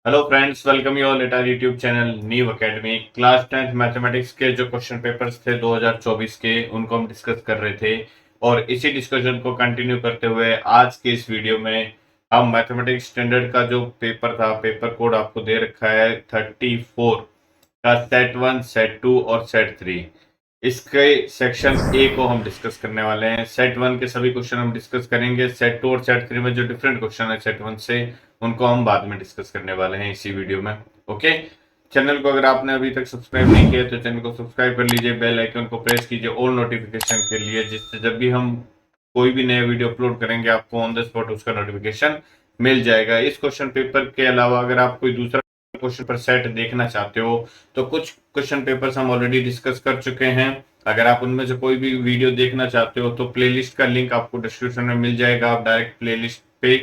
Hello friends, welcome you all at our YouTube channel new academy. Class 10th mathematics के जो question papers थे 2024 के, उनको हम डिस्कस कर रहे थे और इसी डिस्कशन को कंटिन्यू करते हुए आज के इस वीडियो में हम मैथमेटिक्स स्टैंडर्ड का जो पेपर था, पेपर कोड आपको दे रखा है 34 का सेट 1, सेट 2 और सेट 3। इसके सेक्शन ए को हम डिस्कस करने वाले हैं। सेट 1 के सभी क्वेश्चन हम डिस्कस करेंगे। सेट 2 और सेट 3 में जो डिफरेंट क्वेश्चन है सेट 1 से, उनको हम बाद में डिस्कस करने वाले हैं इसी वीडियो में। ओके, चैनल को अगर आपने अभी तक सब्सक्राइब नहीं किया तो चैनल को सब्सक्राइब कर लीजिए, बेल आइकन को प्रेस कीजिए ऑल नोटिफिकेशन के लिए, जिससे जब भी हम कोई भी नया वीडियो अपलोड करेंगे आपको ऑन द स्पॉट उसका नोटिफिकेशन मिल जाएगा। इस क्वेश्चन पेपर के अलावा अगर आप कोई दूसरा क्वेश्चन पर सेट देखना चाहते हो तो कुछ क्वेश्चन पेपर्स हम ऑलरेडी डिस्कस कर चुके हैं। अगर आप उनमें से कोई भी वीडियो देखना चाहते हो तो प्लेलिस्ट का लिंक आपको डिस्क्रिप्शन में मिल जाएगा। आप डायरेक्ट प्लेलिस्ट पे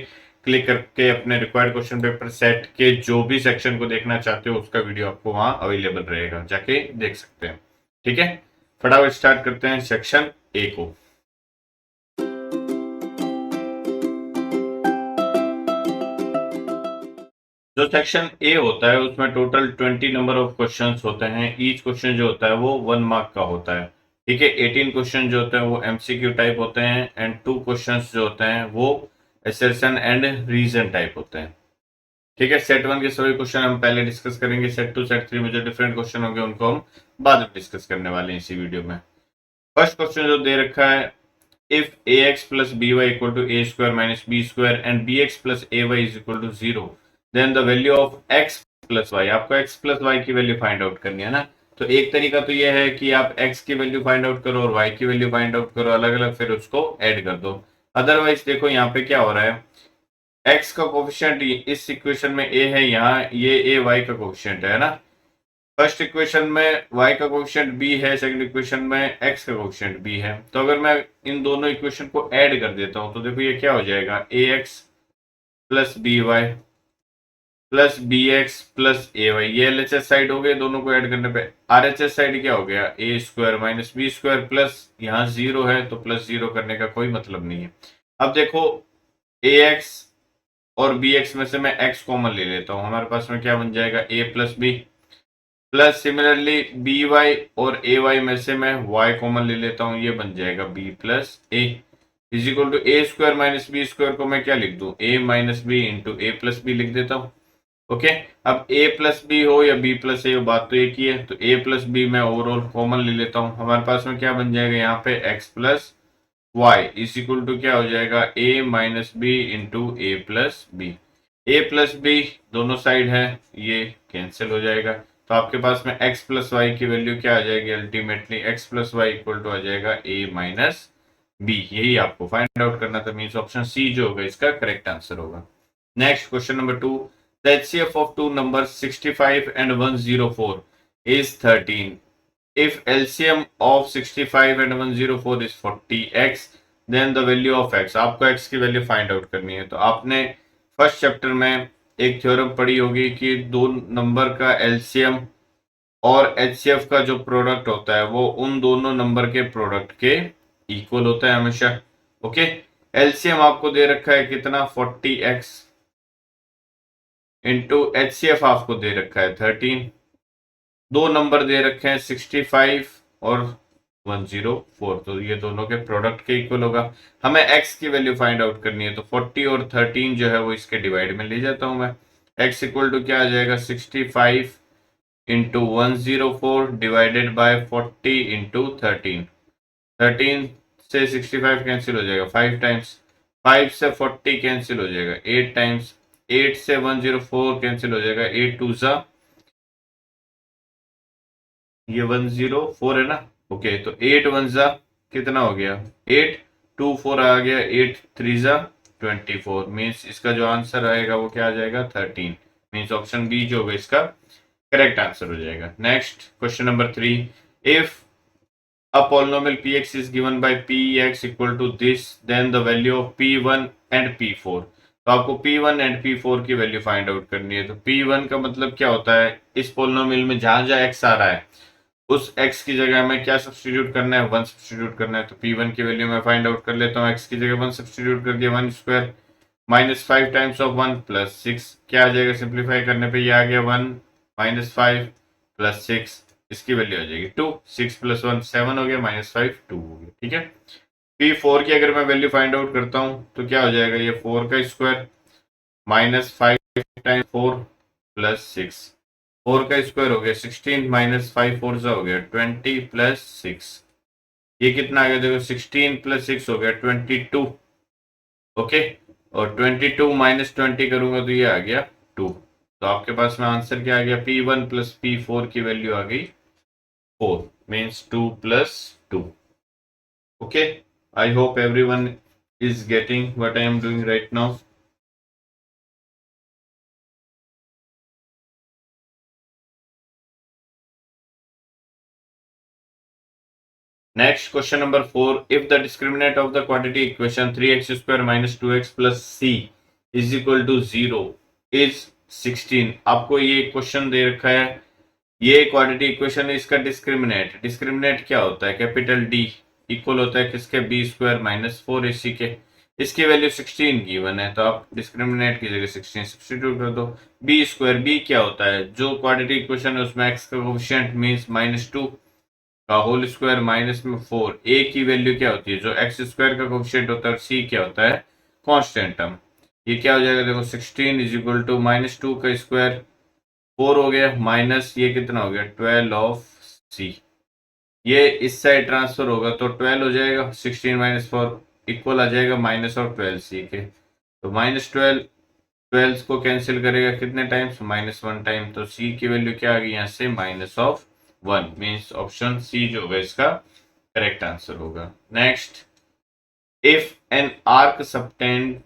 क्लिक करके अपने रिक्वायर्ड क्वेश्चन पेपर सेट के जो भी सेक्शन को देखना चाहते हो उसका वीडियो आपको वहां अवेलेबल रहेगा, जाके देख सकते हैं। ठीक है, फटाफट स्टार्ट करते हैं सेक्शन ए को। जो सेक्शन ए होता है उसमें टोटल 20 नंबर ऑफ क्वेश्चंस होते हैं। ईच क्वेश्चन जो होता है वो 1 मार्क का होता है। ठीक है, 18 क्वेश्चन जो होते हैं वो एमसीक्यू टाइप होते हैं एंड 2 क्वेश्चंस जो होते हैं वो असर्शन एंड रीजन टाइप होते हैं। ठीक है, सेट 1 के सभी क्वेश्चन हम पहले डिस्कस करेंगे। सेट 2 सेट 3 में जो डिफरेंट क्वेश्चन होंगे उनको हम बाद में डिस्कस करने वाले हैं इसी वीडियो में। फर्स्ट क्वेश्चन जो दे रखा है, if ax plus by equal to a square minus b square and bx plus ay is equal to 0, then the value of x plus y, आपको x plus y की value find out करनी है ना। तो एक तरीका तो यह है कि आप x की वैल्यू फाइंड आउट करो और y की वैल्यू फाइंड आउट करो अलग अलग, फिर उसको ऐड कर दो। अदरवाइज देखो यहाँ पे क्या हो रहा है, x का कोफिशिएंट इस इक्वेशन में a है, यहाँ ये a y का कोफिशिएंट है ना। फर्स्ट इक्वेशन में y का कोफिशिएंट b है, सेकंड इक्वेशन में x का कोफिशिएंट b है। तो अगर मैं इन दोनों इक्वेशन को ऐड कर देता हूं तो देखो ये क्या हो जाएगा, ax plus b y plus b x plus a y. ये एलएचएस साइड हो गए, दोनों को ऐड करने पे आरएचएस साइड क्या हो गया, a square minus b square plus यहाँ 0 है तो प्लस 0 करने का कोई मतलब नहीं है। अब देखो ए एक्स और बी एक्स में से मैं x कॉमन ले लेता हूँ, हमारे पास में क्या बन जाएगा, a plus b plus similarly b y और ए वाई में से मैं y कॉमन ले लेता हूं, ये बन जाएगा b plus a is equal to a square minus b square को मैं क्या लिख दूं, a minus b into a plus b लिख देता हूं। ओके, अब a प्लस बी हो या b प्लस ए हो, बात तो एक ही है। तो a प्लस बी मैं ओवरऑल कॉमन ले लेता हूं, हमारे पास में क्या बन जाएगा यहाँ पे x plus y is equal to क्या हो जाएगा, a minus b into a plus b. A plus b दोनों साइड है, ये कैंसिल हो जाएगा। तो आपके पास में x प्लस वाई की वैल्यू क्या आ जाएगी, ultimately x plus y equal to आ जाएगा a माइनस बी। यही आपको फाइंड आउट करना था, मीन्स ऑप्शन सी जो होगा इसका करेक्ट आंसर होगा। Next question number 2, the HCF of two numbers 65 and 104 is 13. If LCM of 65 and 104 is 40x, then the value of x, आपको x की वैल्यू फाइंड आउट करनी है। तो आपने फर्स्ट चैप्टर में एक थ्योरम पढ़ी होगी कि दो नंबर का एलसीएम और एचसीएफ का जो प्रोडक्ट होता है वो उन दोनों नंबर के प्रोडक्ट के इक्वल होता है हमेशा। ओके, एलसीएम आपको दे रखा है कितना, 40x इंटू एचसीएफ आपको दे रखा है 13। दो नंबर दे रखे हैं 65 और 104, तो ये दोनों के प्रोडक्ट के इक्वल होगा। हमें x की वैल्यू फाइंड आउट करनी है, तो 40 और 13 जो है वो इसके डिवाइड में ले जाता हूं मैं। x इक्वल टू क्या आ जाएगा, 65 इंटू 104 डिवाइडेड बाय 40 इंटू 13। 13 से 65 कैंसिल हो जाएगा 5 टाइम्स, 5 से 40 कैंसिल हो जाएगा 8 टाइम्स, 8 से 104 कैंसिल हो जाएगा 8 टू ज़ा, ये 104 है ना। ओके, तो 8 1 ज़ा कितना हो गया, 8 2 4 आ गया, 8 3 ज़ा 24। मीन्स इसका जो आंसर आएगा वो क्या आ जाएगा, 13। मीन्स ऑप्शन बी जो होगा इसका करेक्ट आंसर हो जाएगा। Next question number 3, if a polynomial px is given by px equal to this, then the value of p1 and p4। तो आपको p1 एंड p4 की वैल्यू फाइंड आउट करनी है। तो p1 का मतलब क्या होता है, इस पोलिनोमियल में जहां जहां x आ रहा है उस x की जगह में क्या सब्स्टिट्यूट करना है, 1 सब्स्टिट्यूट करना है। तो p1 की वैल्यू मैं फाइंड आउट कर लेता हूँ, x की जगह 1 सब्स्टिट्यूट कर दिया, 1 स्क्वायर -5 टाइम्स ऑफ 1 प्लस 6 क्या आ जाएगा, सिंप्लीफाई करने पे ये आ गया 1 -5 प्लस 6, इसकी वैल्यू आ जाएगी 2, 6 प्लस 1 7 हो गया, -5 2 हो गया। ठीक है, P4 की अगर मैं वैल्यू फाइंड आउट करता हूं तो क्या हो जाएगा, ये 4 का स्क्वायर -5 टाइम्स 4 प्लस 6, 4 का स्क्वायर हो गया 16 -5 4 हो गया 20 प्लस 6, ये कितना आ गया देखो 16 प्लस 6 हो गया 22। ओके, और 22 -20 करूंगा तो ये आ गया 2। तो आपके पास में आंसर क्या आ गया, P1 प्लस P4 की वैल्यू आ गई 4 means 2 plus 2। Okay, I hope everyone is getting what I am doing right now. Next, question number 4. If the discriminant of the quantity equation 3x square minus 2x plus c is equal to 0 is 16. आपको ये question दे रखा है, ये quantity equation है, इसका discriminate, discriminate क्या होता है, कैपिटल डी इक्वल होता है किसके, बी स्क्वायर माइनस 4ac के, इसकी वैल्यू 16 गिवन है तो आप डिस्क्रिमिनेट की जगह 16 सब्स्टिट्यूट कर दो। बी स्क्वायर, बी क्या होता है, जो क्वांटिटी इक्वेशन है उसमें एक्स का कोफिशिएंट मींस -2 का होल स्क्वायर माइनस में 4, ए की वैल्यू क्या होती है, जो एक्स स्क्वायर का कोफिशिएंट होता है, सी क्या होता है, कांस्टेंट टर्म। ये क्या हो जाएगा देखो 16 इज इक्वल टू -2 का स्क्वायर 4 हो गया माइनस ये कितना हो गया 12 ऑफ सी, ये इस साइड ट्रांसफर होगा तो 12 हो जाएगा, 16 माइनस 4 इक्वल आ जाएगा माइनस और 12 सी के, तो -12 12 को कैंसिल करेगा कितने टाइम्स, -1 टाइम, तो सी की वैल्यू क्या आ गई यहाँ से -1 मीन्स ऑप्शन सी जो होगा इसका करेक्ट आंसर होगा। Next, if an arc subtend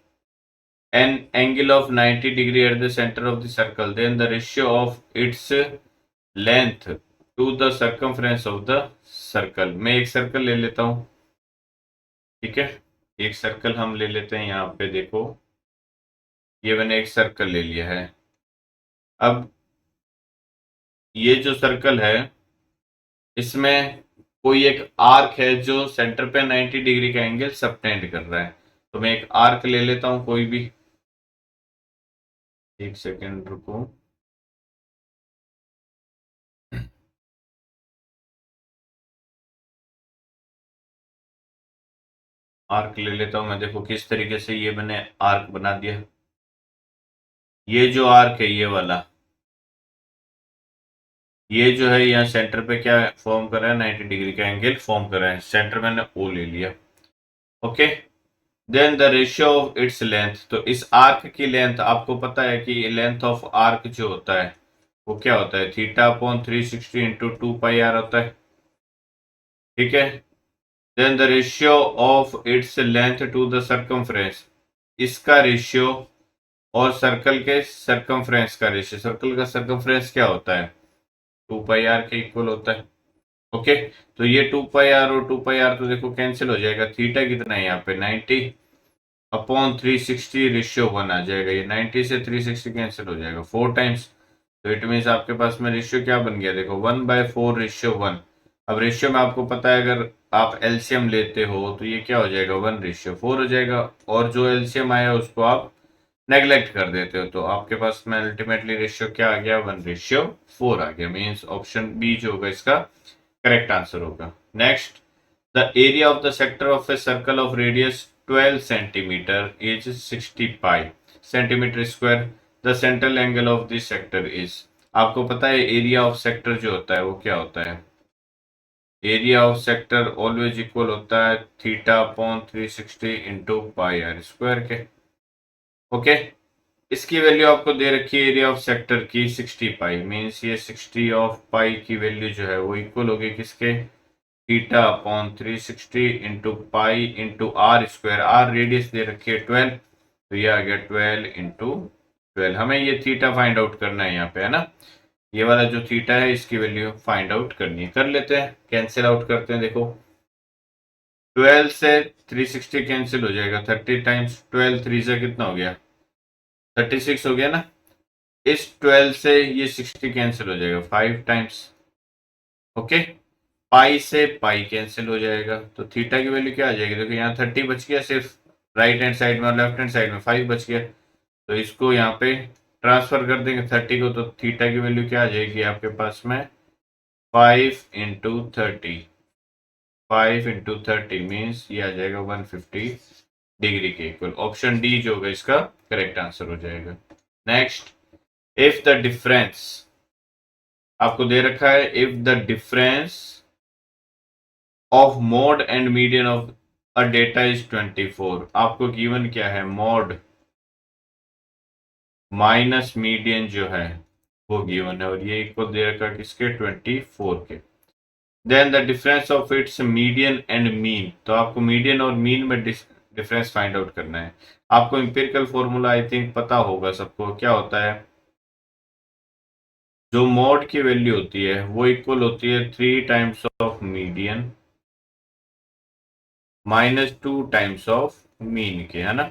an angle of 90 degree at the center of the circle, then the ratio of its length to the circumference of the circle। मैं एक circle ले लेता हूं, ठीक है, एक सर्कल हम ले लेते हैं, यहाँ पे देखो ये मैंने एक सर्कल ले लिया है। अब ये जो सर्कल है इसमें कोई एक आर्क है जो सेंटर पे 90 डिग्री का एंगल सबटेंड कर रहा है, तो मैं एक आर्क ले लेता हूं कोई भी, एक सेकेंड रुको, आर्क ले लेता हूं मैं, देखो किस तरीके से ये मैंने आर्क बना दिया। ये जो आर्क है ये वाला, ये जो है यहाँ सेंटर पे क्या फॉर्म कर रहा है, 90 डिग्री का एंगल फॉर्म कर रहा है, सेंटर मैंने ओ ले लिया। Okay, then the ratio of its length, तो इस आर्क की लेंथ आपको पता है कि लेंथ ऑफ आर्क जो होता है वो क्या होता है, थीटा अपॉन 360 इंटू 2πr होता है। ठीक है, then the ratio of its length to the circumference, इसका रेशियो और सर्कल के सर्कमफ्रेंस का रेशियो, सर्कल का सर्कमफ्रेंस क्या होता है 2πr के इक्वल होता है। ओके, तो ये 2πr और 2πr तो देखो कैंसिल हो जाएगा, थीटा कितना है यहाँ पे 90 अपॉन 360 रेशियो 1 आ जाएगा, ये 90 से 360 कैंसिल हो जाएगा 4 टाइम्स, तो इट मीन्स आपके पास में रेशियो क्या बन गया देखो 1/4 रेशियो 1। अब रेशियो में आपको पता है अगर आप एलसीएम लेते हो तो ये क्या हो जाएगा 1/4 हो जाएगा, और जो एलसीएम आया उसको आप नेग्लेक्ट कर देते हो, तो आपके पास में अल्टीमेटली रेशियो क्या आ गया 1/4 आ गया, मीन्स ऑप्शन बी जो होगा इसका करेक्ट आंसर होगा। Next, the area of the sector of a circle of radius 12 centimetre is 60 pi centimetre square, the central angle of this sector is. आपको पता है एरिया ऑफ सेक्टर जो होता है वो क्या होता है, area of sector always equal होता है theta upon 360 into pi r square के। ओके, इसकी वैल्यू आपको दे रखी है एरिया ऑफ सेक्टर की 60 पाई, मीन्स ये 60 ऑफ पाई की वैल्यू जो है वो इक्वल होगी किसके, theta upon 360 into pi into r square, r radius दे रखी है 12, तो ये आ गया 12 इंटू 12। हमें ये थीटा फाइंड आउट करना है यहाँ पे, है ना, ये वाला जो थीटा है इसकी वैल्यू फाइंड आउट करनी है, कर लेते हैं, कैंसिल आउट करते हैं। देखो 12 से 360 कैंसिल हो जाएगा, 30 टाइम्स 12 3 से कितना हो गया 36 हो गया ना, इस 12 से ये 60 कैंसिल हो जाएगा 5 टाइम्स। ओके, पाई से पाई कैंसिल हो जाएगा, तो थीटा की वैल्यू क्या आ जाएगी, देखो यहाँ 30 बच गया सिर्फ, राइट हैंड साइड में और लेफ्ट हैंड साइड में 5 बच गया। तो इसको यहाँ पे ट्रांसफर कर देंगे 30 को, तो थीटा की वैल्यू क्या आ जाएगी आपके पास में 5 × 30। 5 × 30 मीन्स ये आ जाएगा 150 डिग्री के इक्वल। ऑप्शन डी जो होगा इसका करेक्ट आंसर हो जाएगा। नेक्स्ट, इफ द डिफरेंस आपको दे रखा है, if the difference of mode and median of a data is 24। आपको गिवन क्या है, मोड माइनस मीडियन जो है वो गिवन है, और ये इक्वल दे रखा है किसके, 24 के। Then the difference of its median and mean, तो आपको मीडियन और मीन में डिफरेंस फाइंड आउट करना है। आपको इंपिरिकल फॉर्मूला आई थिंक पता होगा सबको, क्या होता है, जो मॉड की वैल्यू होती है वो इक्वल होती है 3 times of median -2 times of mean के, है ना।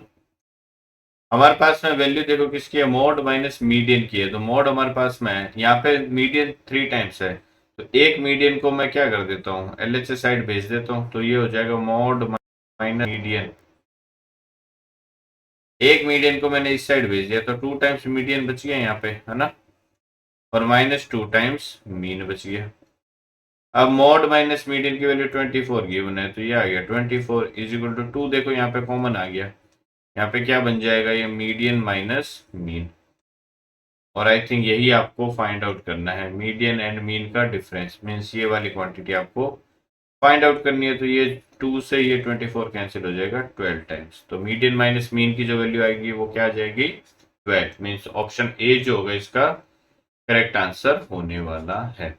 हमारे पास में वैल्यू देखो किसकी है, मॉड माइनस मीडियन की है, तो मॉड हमारे पास में है, यहाँ पे मीडियन 3 टाइम्स है, तो एक मीडियन को मैं क्या कर देता हूँ, LHS साइड भेज देता हूँ, तो ये हो जाएगा मॉड माइनस मीडियन। एक मीडियन को मैंने इस साइड भेज दिया, तो 2 टाइम्स मीडियन बच गया यहाँ पे, है ना, और -2 टाइम्स मीन बच गया। अब मॉड माइनस मीडियन की वैल्यू 24 गिवन है, तो ये आ गया 24 इज इक्वल टू 2, देखो यहाँ पे कॉमन आ गया, यहाँ पे क्या बन जाएगा, ये मीडियन माइनस मीन। और आई थिंक यही आपको फाइंड आउट करना है, मीडियन एंड मीन का डिफरेंस, मीन्स ये वाली क्वांटिटी आपको फाइंड आउट करनी है। तो ये 2 से ये 24 कैंसिल हो जाएगा 12 टाइम्स, तो मीडियन माइनस मीन की जो वैल्यू आएगी वो क्या आ जाएगी 12, मीन्स ऑप्शन ए जो होगा इसका करेक्ट आंसर होने वाला है।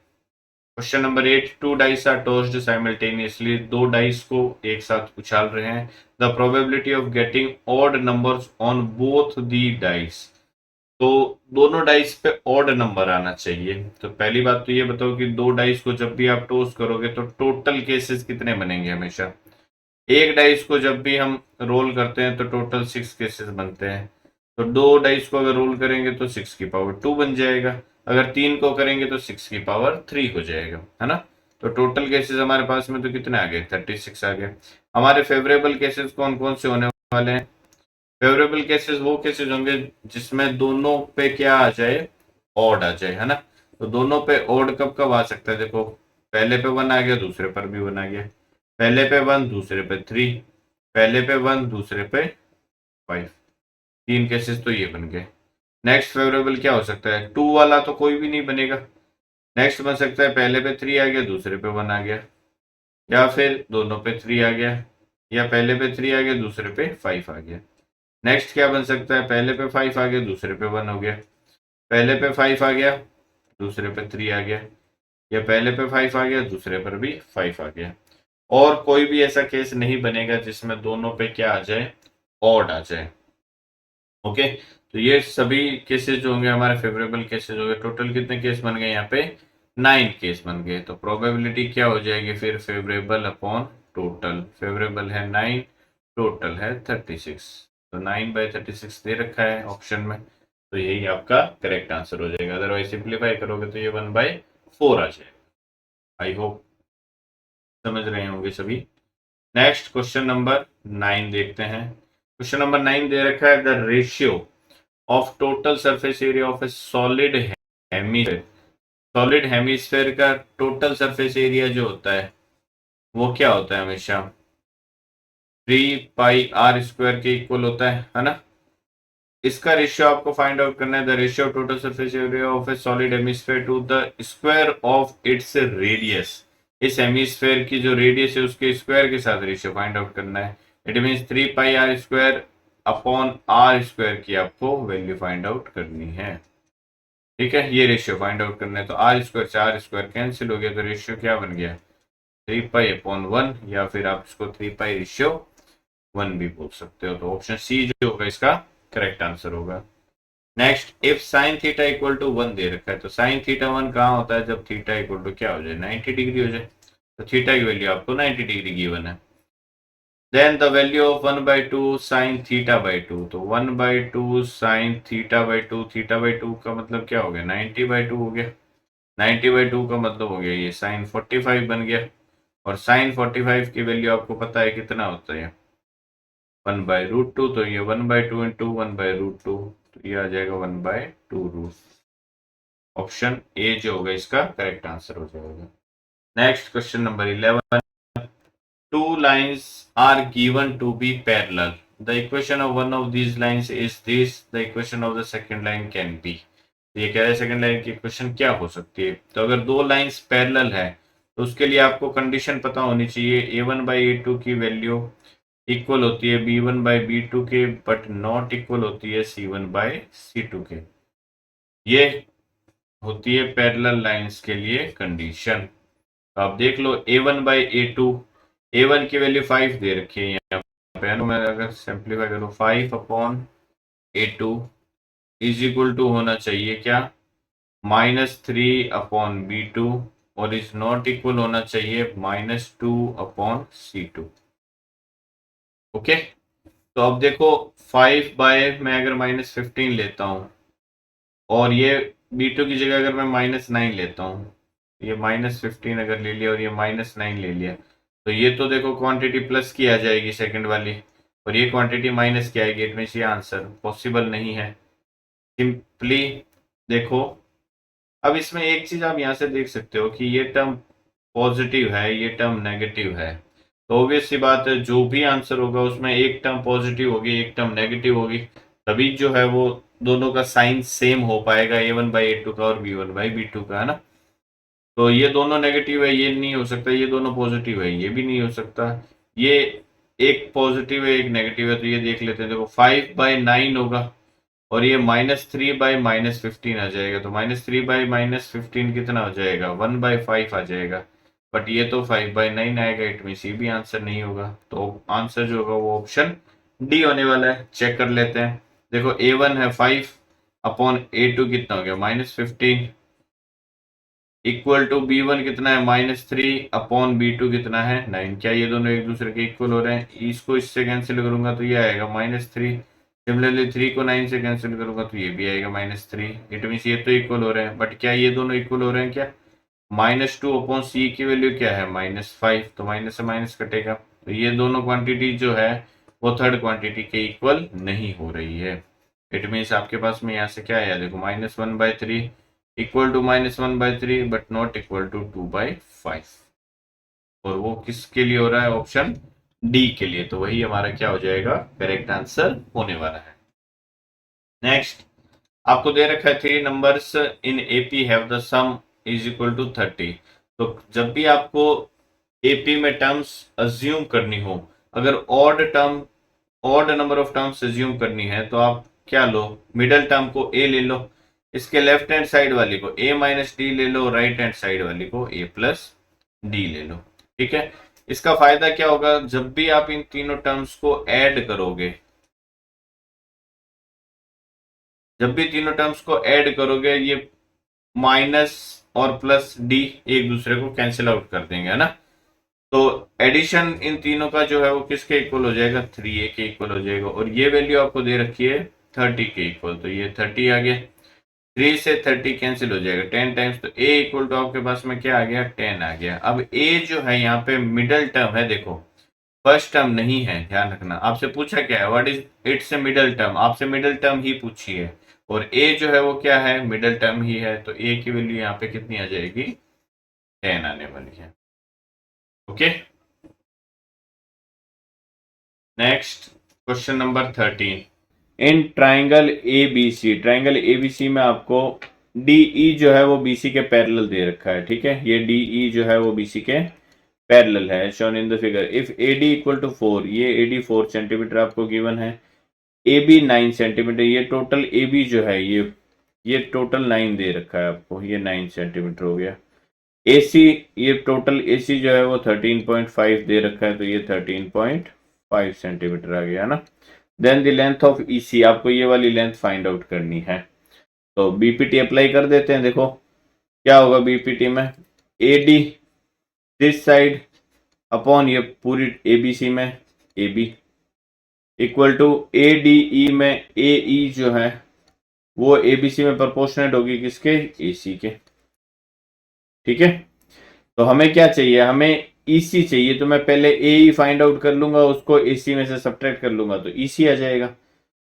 Question number 8, 2 dice are tossed simultaneously, 2 dice को एक साथ उछाल रहे हैं। The probability of getting odd numbers on both the dice, तो दोनों डाइस पे ऑड नंबर आना चाहिए। तो पहली बात तो ये बताओ कि दो डाइस को जब भी आप टॉस करोगे तो टोटल केसेस कितने बनेंगे हमेशा। एक डाइस को जब भी हम रोल करते हैं तो टोटल 6 केसेस बनते हैं, तो दो डाइस को अगर रोल करेंगे तो 6 की पावर 2 बन जाएगा, अगर 3 को करेंगे तो 6 की पावर 3 हो जाएगा, है ना। तो टोटल केसेस हमारे पास में तो कितने आ गए, 36 आ गए। हमारे फेवरेबल केसेस कौन कौन से होने वाले हैं, फेवरेबल केसेस वो केसेस होंगे जिसमें दोनों पे क्या आ जाए, ऑड आ जाए, है ना। तो दोनों पे ऑड कब कब आ सकता है, देखो पहले पे 1 आ गया, दूसरे पर भी 1 आ गया, पहले पे 1 दूसरे पे 3, पहले पे 1 दूसरे पे 5, 3 केसेस तो ये बन गए। नेक्स्ट फेवरेबल क्या हो सकता है, 2 वाला तो कोई भी नहीं बनेगा। नेक्स्ट बन सकता है पहले पे 3 आ गया, दूसरे पे 1 आ गया, या फिर दोनों पे 3 आ गया, या पहले पे 3 आ गया, दूसरे पे 5 आ गया। नेक्स्ट क्या बन सकता है, पहले पे 5 आ गया, दूसरे पे 1 हो गया, पहले पे 5 आ गया, दूसरे पे 3 आ गया, या पहले पे 5 आ गया, दूसरे पर भी 5 आ गया। और कोई भी ऐसा केस नहीं बनेगा जिसमें दोनों पे क्या आ जाए, ऑड आ जाए। ओके, तो ये सभी केसेस जो होंगे हमारे फेवरेबल केसेस हो गए। टोटल कितने केस बन गए यहाँ पे, 9 केस बन गए। तो प्रोबेबिलिटी क्या हो जाएगी फिर, फेवरेबल अपॉन टोटल, फेवरेबल है 9, टोटल है 36, तो 9/36 दे रखा है ऑप्शन में, तो यही आपका करेक्ट आंसर हो जाएगा। अदरवाइज सिंप्लीफाई करोगे तो ये 1/4 आ जाएगा। आई होप समझ रहे होंगे सभी। नेक्स्ट क्वेश्चन नंबर 9 देखते हैं। क्वेश्चन नंबर 9 दे रखा है, the ratio of total surface area of a solid hemisphere, solid hemisphere का टोटल सरफेस एरिया जो होता है वो क्या होता है, हमेशा 3πr² के इक्वल होता है ना। इसका रेशियो आपको फाइंड आउट करना है, the ratio of total surface area of a solid hemisphere to the square of its radius, इस हेमीस्फेयर की जो रेडियस है उसके स्क्वायर के साथ रेशियो फाइंड आउट करना है। It means 3πr² upon r² की आपको वैल्यू फाइंड आउट करनी है। ठीक है, ये रेशियो फाइंड आउट करना है, तो r² से r² कैंसिल हो गया, तो रेशियो क्या बन गया 3π/1, या फिर आप इसको 3π/1 भी बोल सकते हो। तो ऑप्शन सी जो होगा इसका करेक्ट आंसर होगा। Next, if sine theta equal to 1 दे रखा है, तो साइन थीटा 1 कहाँ होता है, जब थीटा इक्वल टू क्या हो जाए 90 डिग्री हो जाए, तो थीटा की वैल्यू आपको 90 डिग्री गिवन है। Then the value of 1/2 sine थीटा/2, तो 1/2 साइन थीटा/2, थीटा/2 का मतलब क्या हो गया 90/2 हो गया, 90/2 का मतलब हो गया ये साइन 45 बन गया, और साइन 45 की वैल्यू आपको पता है कितना होता है, 1/√2, तो ये 1/2 इंटू 1/√2, तो ये आ जाएगा 1/2 ऑप्शन ए जो होगा इसका करेक्ट आंसर हो जाएगा। Next question number 11, two lines are given to be parallel. The equation of one of these lines is this. The equation of the second line can be. ये कह रहे हैं second line की equation क्या हो सकती है। तो अगर दो लाइंस पैरेलल है तो उसके लिए आपको कंडीशन पता होनी चाहिए, a1/a2 की वैल्यू इक्वल होती है b1/b2 के, बट नॉट इक्वल होती है c1/c2 के। ये होती है पैरेलल लाइंस के लिए कंडीशन। तो आप देख लो a1/a2, a1 की वैल्यू 5 दे रखी है यहाँ पे, मैं अगर सिंप्लीफाई करूँ 5/a2 इज इक्वल टू होना चाहिए क्या, -3/b2, और इज नॉट इक्वल होना चाहिए -2/c2। ओके, तो अब देखो 5 बाय मैं अगर -15 लेता हूं और ये b2 की जगह अगर मैं -9 लेता हूं, ये -15 अगर ले लिया और ये -9 ले लिया, तो ये तो देखो क्वांटिटी प्लस की आ जाएगी सेकंड वाली, और ये क्वांटिटी माइनस की आएगी। इट मींस ये आंसर पॉसिबल नहीं है। सिंपली देखो, अब इसमें एक चीज आप यहाँ से देख सकते हो कि ये टर्म पॉजिटिव है, ये टर्म नेगेटिव है, तो ऑब्वियस सी बात है जो भी आंसर होगा उसमें एक टर्म पॉजिटिव होगी, एक टर्म नेगेटिव होगी, तभी जो है वो दोनों का साइन सेम हो पाएगा, a1/a2 का और b1/b2 का, है ना। तो ये दोनों नेगेटिव है, ये नहीं हो सकता, ये दोनों पॉजिटिव है, ये भी नहीं हो सकता, ये एक पॉजिटिव है एक नेगेटिव है, तो ये देख लेते हैं। देखो 5/9 होगा और ये -3/-15 आ जाएगा, तो -3/-15 कितना हो जाएगा, 1/5 आ जाएगा, बट ये तो 5/9 आएगा। इट मीन ये भी आंसर नहीं होगा, तो आंसर जो होगा वो ऑप्शन डी होने वाला है। चेक कर लेते हैं। देखो a1 है 5/a2 कितना हो गया -15, इक्वल टू b1 कितना है -3/b2 कितना है 9। क्या ये दोनों एक दूसरे के इक्वल हो रहे हैं? इसको इससे कैंसिल करूंगा तो ये आएगा -3। सिमिलरली 3 को 9 से कैंसिल करूंगा तो ये भी आएगा -3। इट मीन ये तो इक्वल हो रहे हैं, बट क्या ये दोनों इक्वल हो रहे हैं? क्या -2/c की वैल्यू क्या है -5, तो माइनस से माइनस कटेगा, तो ये दोनों क्वांटिटी जो है वो थर्ड क्वांटिटी के इक्वल नहीं हो रही है। इट मीन्स आपके पास में यहाँ से क्या है, देखो -1/3 equal to -1/3 but not equal to 2/5, और वो किसके लिए हो रहा है? ऑप्शन डी के लिए। तो वही हमारा क्या हो जाएगा, करेक्ट आंसर होने वाला है। नेक्स्ट आपको दे रखा है 3 numbers in AP have the sum is equal to 30। तो जब भी आपको एपी में टर्म्स अज्यूम करनी हो, अगर odd number of terms assume करनी है तो आप क्या लो, मिडल टर्म को ए ले लो, इसके लेफ्ट हैंड साइड वाली को a-d ले लो, राइट हैंड साइड वाली को a+d ले लो। ठीक है, इसका फायदा क्या होगा, जब भी आप इन तीनों टर्म्स को ऐड करोगे, जब भी तीनों टर्म्स को ऐड करोगे, ये माइनस और प्लस डी एक दूसरे को कैंसिल आउट कर देंगे, है ना। तो एडिशन इन तीनों का जो है वो किसके इक्वल हो जाएगा, 3a के इक्वल हो जाएगा, और ये वैल्यू आपको दे रखी है 30 के इक्वल, तो ये 30 आ गया, 3 से 30 कैंसिल हो जाएगा 10 टाइम्स, तो a इक्वल टू आपके पास में क्या आ गया, 10 आ गया। अब a जो है यहाँ पे मिडल टर्म है, देखो फर्स्ट टर्म नहीं है, ध्यान रखना। आपसे पूछा क्या है, what is it's a middle term, आपसे मिडल टर्म ही पूछी है, और a जो है वो क्या है, मिडल टर्म ही है, तो a की वैल्यू यहाँ पे कितनी आ जाएगी, 10 आने वाली है। Okay, next question number 13, in triangle ABC में आपको डीई जो है वो बीसी के पैरेलल दे रखा है। ठीक है, ये डीई जो है वो बीसी के पैरेलल है, shown in the figure. If AD equal to 4, ये एडी 4 सेंटीमीटर आपको गिवन है, AB 9 सेंटीमीटर, ये टोटल AB जो है ये टोटल 9 दे रखा है आपको, ये 9 सेंटीमीटर हो गया। AC, ये टोटल AC जो है वो 13.5 दे रखा है, तो ये 13.5 सेंटीमीटर आ गया ना। Then the length of EC, आपको ये वाली लेंथ फाइंड आउट करनी है, तो BPT अप्लाई कर देते हैं। देखो क्या होगा BPT में, AD दिस साइड अपॉन ये पूरी ABC में AB इक्वल टू ADE में AE जो है वो ABC में प्रोपोर्शनेट होगी किसके, AC के। ठीक है, तो हमें क्या चाहिए, हमें ईसी चाहिए तो मैं पहले ए ई फाइंड आउट कर लूंगा, उसको एसी में से सब्ट्रैक्ट कर लूंगा तो ईसी आ जाएगा।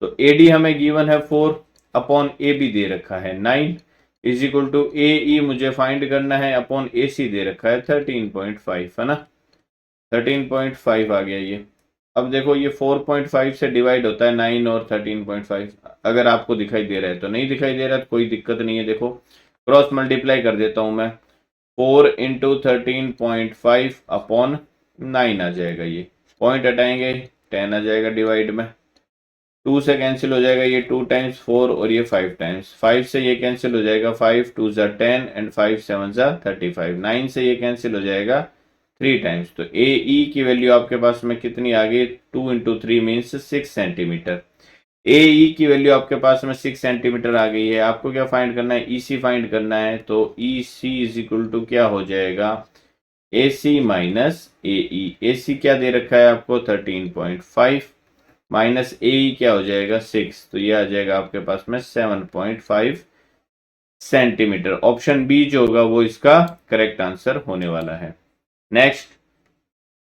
तो एडी हमें गिवन है 4 अपॉन ए बी दे रखा है 9 इज इक्वल टू ए ई मुझे फाइंड करना है अपॉन ए सी दे रखा है 13.5 है ना, 13.5 आ गया ये। अब देखो ये 4.5 से डिवाइड होता है 9 और 13.5, अगर आपको दिखाई दे रहा है तो नहीं दिखाई दे रहा है तो कोई दिक्कत नहीं है। देखो क्रॉस मल्टीप्लाई कर देता हूं मैं, 4 इंटू 13.5 अपॉन 9 आ जाएगा, ये पॉइंट हटाएंगे 10 आ जाएगा डिवाइड में, 2 से कैंसिल हो जाएगा ये 2 टाइम्स 4 और ये 5 टाइम्स, 5 से ये कैंसिल हो जाएगा 5 2 ज़ा 10 एंड 5 7 ज़ा 35, 9 से ये कैंसिल हो जाएगा 3 टाइम्स। तो ए ई की वैल्यू आपके पास में कितनी आ गई, 2 इंटू 3 मीन्स 6 सेंटीमीटर। ए ई की वैल्यू आपके पास में 6 सेंटीमीटर आ गई है। आपको क्या फाइंड करना है, ई सी फाइंड करना है। तो ई सी इज इक्वल टू क्या हो जाएगा, ए सी माइनस ए ई। ए सी क्या दे रखा है आपको 13.5 माइनस ए क्या हो जाएगा 6, तो ये आ जाएगा आपके पास में 7.5 सेंटीमीटर। ऑप्शन बी जो होगा वो इसका करेक्ट आंसर होने वाला है। Next,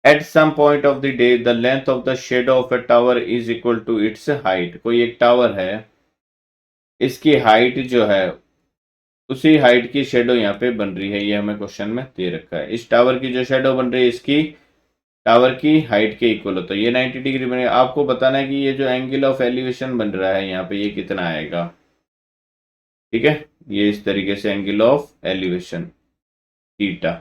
at some point of the day the length of the shadow of a tower is equal to its height. कोई एक टावर है, इसकी हाइट जो है उसी हाइट की शेडो यहाँ पे बन रही है, ये हमें क्वेश्चन में दे रखा है। इस टावर की जो शेडो बन रही है इसकी टावर की हाइट के इक्वल होता है, ये 90 डिग्री बनेगा। आपको बताना है कि ये जो एंगल ऑफ एलिवेशन बन रहा है यहाँ पे ये कितना आएगा, ठीक है। ये इस तरीके से एंगल ऑफ एलिवेशन थीटा।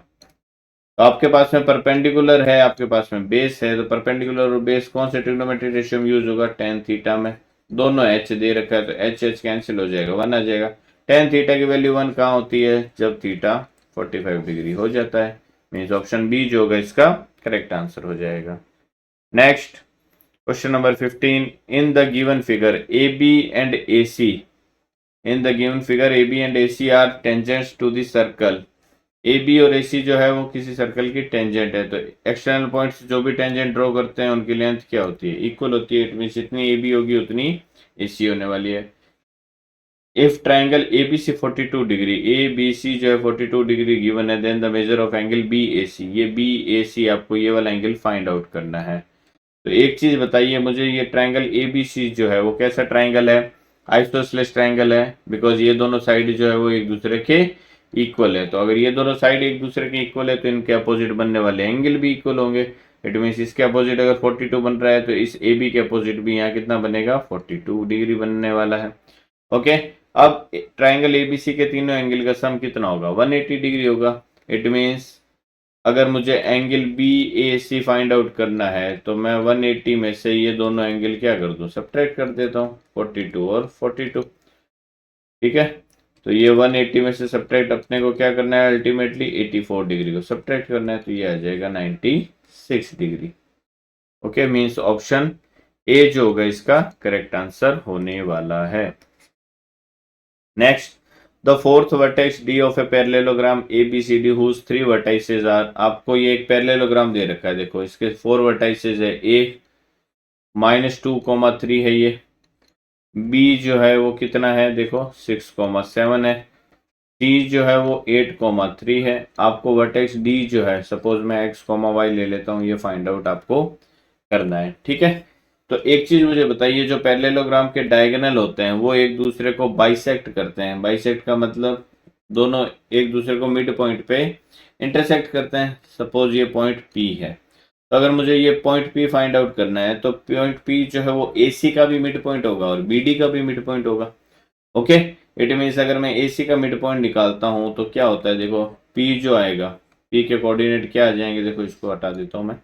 तो आपके पास में परपेंडिकुलर है, आपके पास में बेस है, तो परपेंडिकुलर और बेस कौन से ट्रिग्नोमेट्रिक रेशियो में यूज होगा, tan थीटा में। दोनों एच दे रखा है तो एच एच कैंसिल हो जाएगा, 1 आ जाएगा। tan थीटा की वैल्यू 1 कहाँ होती है, जब थीटा 45 डिग्री हो जाता है। मीन्स ऑप्शन बी जो होगा इसका करेक्ट आंसर हो जाएगा। Next question number 15, in the given figure A B and A C, in the given figure A B and A C are tangents to the circle. A B और A सी जो है वो किसी circle की tangent है, तो external points जो भी टेंजेंट ड्रॉ करते हैं उनकी लेंथ क्या होती है, इक्वल होती है। इट मींस जितनी ए बी होगी उतनी ए सी होने वाली है। If triangle A B C 42 degree, A B C जो है 42 डिग्री गिवन है, then the measure of angle B A C. ये बी ए सी आपको ये वाला एंगल फाइंड आउट करना है। तो एक चीज बताइए मुझे, ये ट्राइंगल ए बी सी जो है वो कैसा ट्राइंगल है, आइसोसेलेस ट्राइंगल है, बिकॉज ये दोनों साइड जो है वो एक दूसरे के इक्वल है। तो अगर ये दोनों साइड एक दूसरे के इक्वल है तो इनके अपोजिट बनने वाले एंगल भी इक्वल होंगे। इट मीन्स इसके अपोजिट अगर 42 बन रहा है तो इस ए बी के अपोजिट भी यहाँ कितना बनेगा, 42 डिग्री बनने वाला है। ओके, अब ट्राइंगल एबीसी के तीनों एंगल का सम कितना होगा, 180 डिग्री होगा। इट मीन्स अगर मुझे angle B A C find out करना है तो मैं 180 में से ये दोनों एंगल क्या कर दूं, सब्ट्रैक्ट कर देता हूँ, 42 और 42, ठीक है। तो ये 180 में से सब्ट्रैक्ट अपने को क्या करना है, अल्टीमेटली 84 डिग्री को सब्ट्रैक्ट करना है, तो ये आ जाएगा 96 degree. Okay, means option A जो होगा इसका करेक्ट आंसर होने वाला है। Next, the fourth vertex D of a parallelogram A B C D whose 3 vertices are. आपको ये एक पैरेललोग्राम दे रखा है, देखो इसके 4 वर्टाइसेस है, ए -2,3 है ये, बी जो है वो कितना है देखो 6,7 है, सी जो है वो 8,3 है। आपको वर्टेक्स डी जो है, सपोज मैं x, y ले लेता हूँ, ये फाइंड आउट आपको करना है, ठीक है। तो एक चीज मुझे बताइए, जो पैरेललोग्राम के डायगोनल होते हैं वो एक दूसरे को बाइसेक्ट करते हैं। बाइसेक्ट का मतलब दोनों एक दूसरे को मिड पॉइंट पे इंटरसेक्ट करते हैं। सपोज ये पॉइंट पी है, तो अगर मुझे ये पॉइंट पी फाइंड आउट करना है तो पॉइंट पी जो है वो ए सी का भी मिड पॉइंट होगा और बी डी का भी मिड पॉइंट होगा। ओके, इट मीन्स अगर मैं ए सी का मिड पॉइंट निकालता हूँ तो क्या होता है, देखो पी जो आएगा, पी के कोऑर्डिनेट क्या आ जाएंगे, देखो इसको हटा देता हूँ मैं,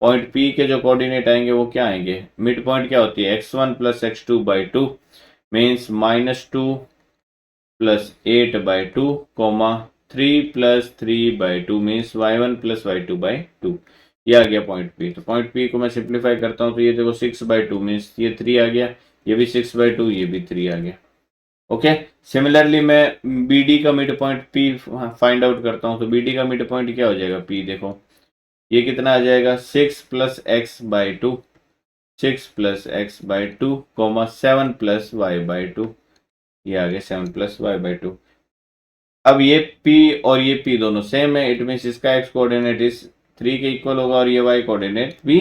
पॉइंट पी के जो कोऑर्डिनेट आएंगे वो क्या आएंगे, मिड पॉइंट क्या होती है x1 + x2/2 means -2 + 8/2, 3 + 3/2 means y1 + y2/2। ये आ गया पॉइंट पी। तो पॉइंट पी को मैं सिंप्लीफाई करता हूँ तो ये देखो 6/2 मीन्स ये 3 आ गया, ये भी 6/2, ये भी 3 आ गया। ओके, सिमिलरली मैं बी डी का mid point P find out करता हूँ, तो बी डी का मिड पॉइंट क्या हो जाएगा पी, देखो ये कितना आ जाएगा 6 + x/2, 6 + x/2, 7 + y/2, ये आ गया 7 + y/2। अब ये p और ये p दोनों सेम है, इट मीन्स इसका x कोऑर्डिनेट इज 3 के इक्वल होगा और ये y कोऑर्डिनेट भी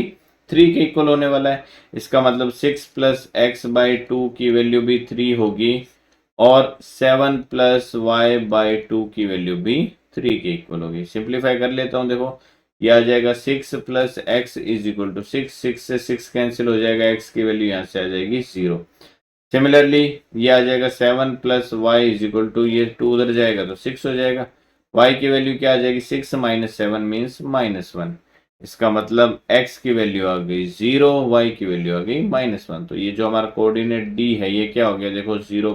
3 के इक्वल होने वाला है। इसका मतलब 6 प्लस एक्स बाई 2 की वैल्यू भी 3 होगी और 7 प्लस वाई बाई 2 की वैल्यू भी 3 के इक्वल होगी। सिंप्लीफाई कर लेता हूँ, देखो ये आ जाएगा 6 plus x is equal to 6, 6 से 6 कैंसिल हो जाएगा, एक्स की वैल्यू यहाँ से आ जाएगी 0। सिमिलरली ये आ जाएगा 7 plus y is equal to, ये 2 उधर जाएगा तो 6 हो जाएगा, y की वैल्यू क्या आ जाएगी 6 माइनस 7 मीन्स -1। इसका मतलब x की वैल्यू आ गई 0, y की वैल्यू आ गई -1। तो ये जो हमारा कोऑर्डिनेट d है ये क्या हो गया, देखो 0,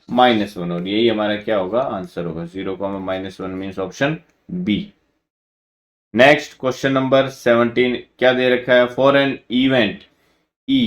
-1, और यही हमारा क्या होगा, आंसर होगा 0, -1 means option B. Next question number 17 क्या दे रखा है, for an event E,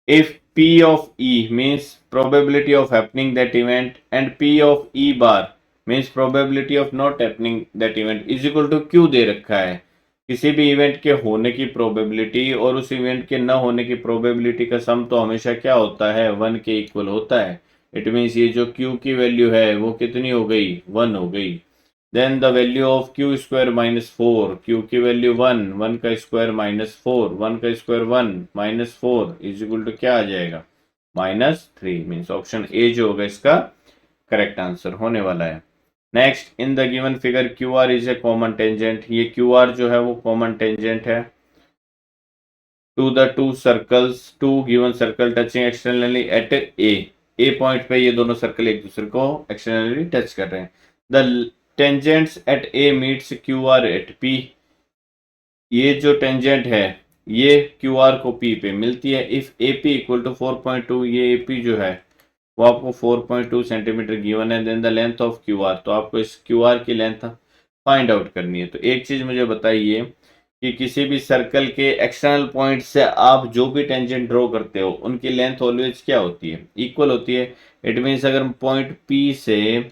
if P of E means probability of happening that event and P of E bar means probability of not happening that event is equal to Q दे रखा है। किसी भी event के होने की probability और उस event के न होने की प्रोबेबिलिटी का सम तो हमेशा क्या होता है, 1 के इक्वल होता है। इट मीन्स ये जो Q की वैल्यू है वो कितनी हो गई, 1 हो गई। Then the value of q square -4, q की वैल्यू 1, 1 का स्क्वायर -4, 1 का स्क्वायर 1, -4 इज इक्वल टू क्या आ जाएगा, -3 मीन्स ऑप्शन ए जो होगा इसका करेक्ट आंसर होने वाला है। Next, in the given figure Q R is a common tangent, ये क्यू आर जो है वो कॉमन टेंजेंट है to the two circles, to given circle touching externally at a point पे ये दोनों सर्कल एक दूसरे को एक्सटर्नली टच कर रहे हैं। The tangents at A meets Q R at P, ये जो टेंजेंट है ये क्यू आर को पी पे मिलती है। If A P equal to 4.2, ये ए पी जो है वो आपको 4.2 सेंटीमीटर गिवन है। Then the length of Q R, तो आपको इस क्यू आर की लेंथ फाइंड आउट करनी है। तो एक चीज मुझे बताइए कि किसी भी सर्कल के एक्सटर्नल पॉइंट से आप जो भी टेंजेंट ड्रॉ करते हो उनकी लेंथ ऑलवेज क्या होती है, इक्वल होती है। इट मीन्स अगर पॉइंट पी से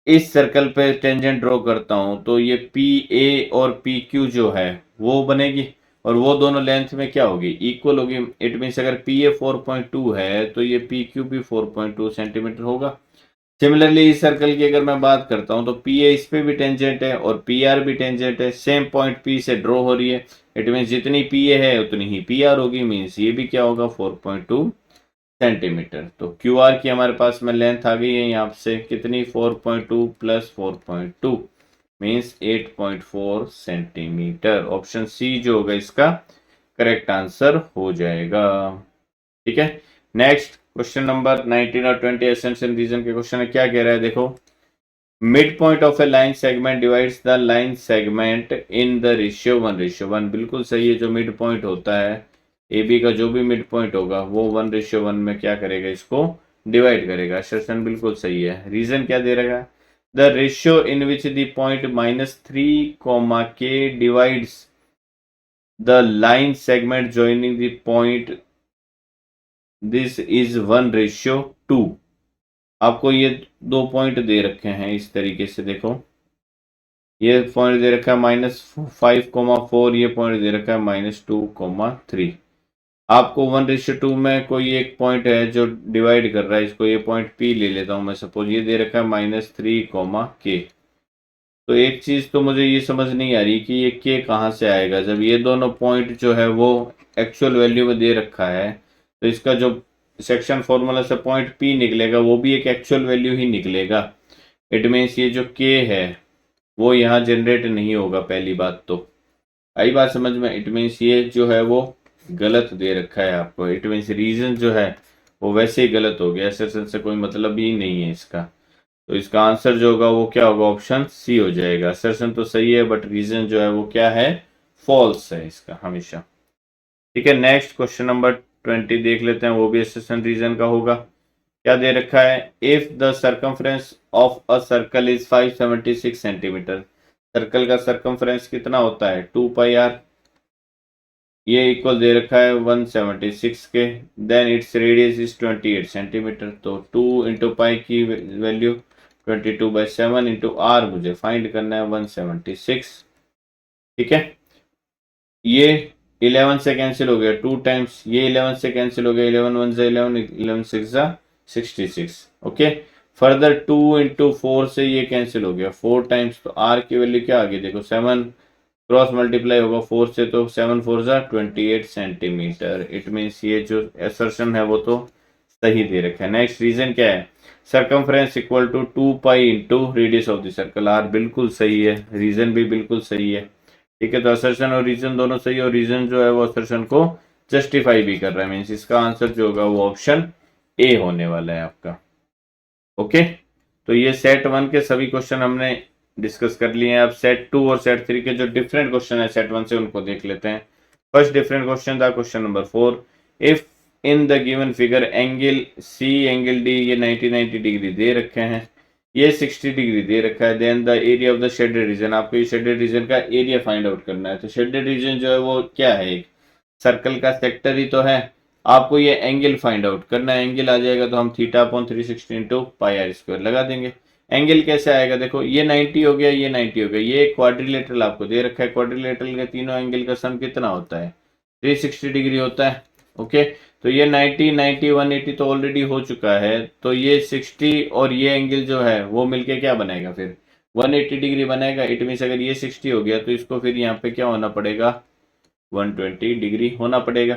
इस सर्कल पे टेंजेंट ड्रॉ करता हूं तो ये पी ए और पी क्यू जो है वो बनेगी और वो दोनों लेंथ में क्या होगी, इक्वल होगी। इट मीन्स अगर पी ए 4.2 है तो ये पी क्यू भी 4.2 सेंटीमीटर होगा। सिमिलरली इस सर्कल की अगर मैं बात करता हूं तो पी ए इस पे भी टेंजेंट है और पी आर भी टेंजेंट है, सेम पॉइंट पी से ड्रॉ हो रही है। इट मीन्स जितनी पी ए है उतनी ही पी आर होगी, मीन्स ये भी क्या होगा 4.2 सेंटीमीटर। तो क्यू आर की हमारे पास में लेंथ आ गई है यहाँ से कितनी, 4.2 plus 4.2 means 8.4 centimetre. Option C जो होगा इसका करेक्ट आंसर हो जाएगा। ठीक है, नेक्स्ट क्वेश्चन नंबर 19 और 20 एसेंशियल रीजन के क्वेश्चन है। क्या कह रहा है, देखो mid point of A line segment divides the line segment in the ratio 1:1। बिल्कुल सही है, जो मिड पॉइंट होता है ए बी का जो भी मिड पॉइंट होगा वो 1:1 में क्या करेगा, इसको डिवाइड करेगा। सेशन बिल्कुल सही है। रीजन क्या दे रहा है, the ratio in which the point -3, k divides the line segment joining the point, this is 1:2। आपको ये दो पॉइंट दे रखे हैं इस तरीके से, देखो ये पॉइंट दे रखा है -5,4, ये पॉइंट दे रखा है -2,3। आपको 1:2 में कोई एक पॉइंट है जो डिवाइड कर रहा है इसको, ये पॉइंट P ले लेता हूं मैं, सपोज ये दे रखा है -3, k। तो एक चीज तो मुझे ये समझ नहीं आ रही कि ये k कहाँ से आएगा, जब ये दोनों पॉइंट जो है वो एक्चुअल वैल्यू में दे रखा है तो इसका जो सेक्शन फॉर्मूला से पॉइंट P निकलेगा वो भी एक एक्चुअल वैल्यू ही निकलेगा। इट मीन्स ये जो k है वो यहाँ जनरेट नहीं होगा, पहली बात तो आई बात समझ में। इट मीन्स ये जो है वो गलत दे रखा है आपको, इट मीन्स रीजन जो है वो वैसे ही गलत हो गया, असर्शन से कोई मतलब ही नहीं है इसका। तो इसका आंसर जो होगा वो क्या होगा, ऑप्शन सी हो जाएगा। असर्शन तो सही है बट रीजन जो है वो क्या है, फॉल्स है इसका हमेशा। ठीक है, नेक्स्ट क्वेश्चन नंबर 20 देख लेते हैं, वो भी असर्शन रीजन का होगा। क्या दे रखा है, if the circumference of a circle is 576 centimetre, circle का सर्कमफ्रेंस कितना होता है 2πr, ये इक्वल दे रखा है 176 के। Then its radius is 28 centimetre, तो 2 इंटू पाई की वैल्यू 22/7 इंटू आर मुझे फाइंड करना है 176। ठीक है, ये 11 से कैंसिल हो गया 2 टाइम्स, ये 11 से कैंसिल हो गया, 11 1 11 11 6 66। ओके, फर्दर 2 × 4 से ये कैंसिल हो गया, 4 टाइम्स, तो आर की वैल्यू क्या आ गई देखो 7 क्रॉस मल्टीप्लाई होगा 4 से, तो 7 4 जा 28 सेंटीमीटर। इट मीन्स ये जो असर्शन है वो तो सही दे रखा है। नेक्स्ट रीजन क्या है, circumference equal to 2 pi into radius of the circle. R बिल्कुल सही है, रीजन भी बिल्कुल सही है। ठीक है, तो असर्शन और रीजन दोनों सही है, और रीजन जो है वो असर्शन को जस्टिफाई भी कर रहा है। मीन्स इसका आंसर जो होगा वो ऑप्शन ए होने वाला है आपका। ओके, तो ये सेट 1 के सभी क्वेश्चन हमने डिस्कस कर लिए हैं। अब सेट 2 और सेट 3 के जो डिफरेंट क्वेश्चन है सेट 1 से, उनको देख लेते हैं। फर्स्ट डिफरेंट क्वेश्चन था question number 4, if in the given figure angle C angle D ये 90 डिग्री दे रखे हैं, ये 60 डिग्री दे रखा है, then the area of the shaded region, आपको ये शेडेड रीजन का एरिया फाइंड आउट करना है। तो शेडेड रीजन जो है वो क्या है, एक सर्कल का सेक्टर ही तो है। आपको ये एंगल फाइंड आउट करना है, एंगल आ जाएगा तो हम theta upon 360 into pi r square लगा देंगे। एंगल कैसे आएगा, देखो ये 90 हो गया, ये 90 हो गया, ये क्वाड्रिलेटरल आपको दे रखा है, क्वाड्रिलेटरल के तीनों एंगल का सम कितना होता है 360 डिग्री होता है। ओके, तो ये 90 90 180 तो ऑलरेडी हो चुका है, तो ये 60 और ये एंगल जो है वो मिलके क्या बनाएगा फिर 180 डिग्री बनाएगा। इट मीन्स अगर ये 60 हो गया तो इसको फिर यहाँ पे क्या होना पड़ेगा 120 डिग्री होना पड़ेगा।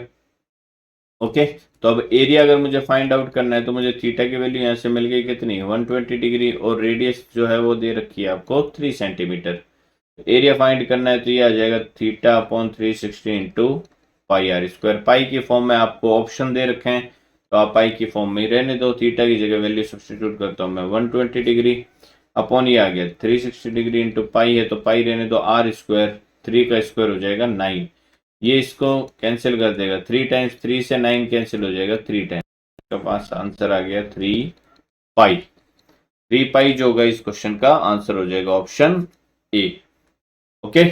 ओके, तो अब एरिया अगर मुझे फाइंड आउट करना है तो मुझे थीटा की वैल्यू यहाँ से मिल गई कितनी 120 डिग्री, और रेडियस जो है वो दे रखी है आपको 3 सेंटीमीटर। एरिया फाइंड करना है तो ये आ जाएगा theta upon 360 into pi r square. Pi की फॉर्म में आपको ऑप्शन दे रखे हैं, तो आप पाई की फॉर्म में ही रहने दो, थीटा की जगह वैल्यू सब्सटीट्यूट करता हूँ मैं 120 डिग्री अपॉन ये आ गया 360 डिग्री इंटू पाई है, तो पाई रहने दो आर स्क्वायर, 3 का स्क्वायर हो जाएगा 9, ये इसको कैंसिल कर देगा, 3 टाइम्स 3 से 9 कैंसिल हो जाएगा 3 टाइम्स, तो पास आंसर आ गया 3 पाई। 3 पाई जो होगा इस क्वेश्चन का आंसर हो जाएगा option A. Okay,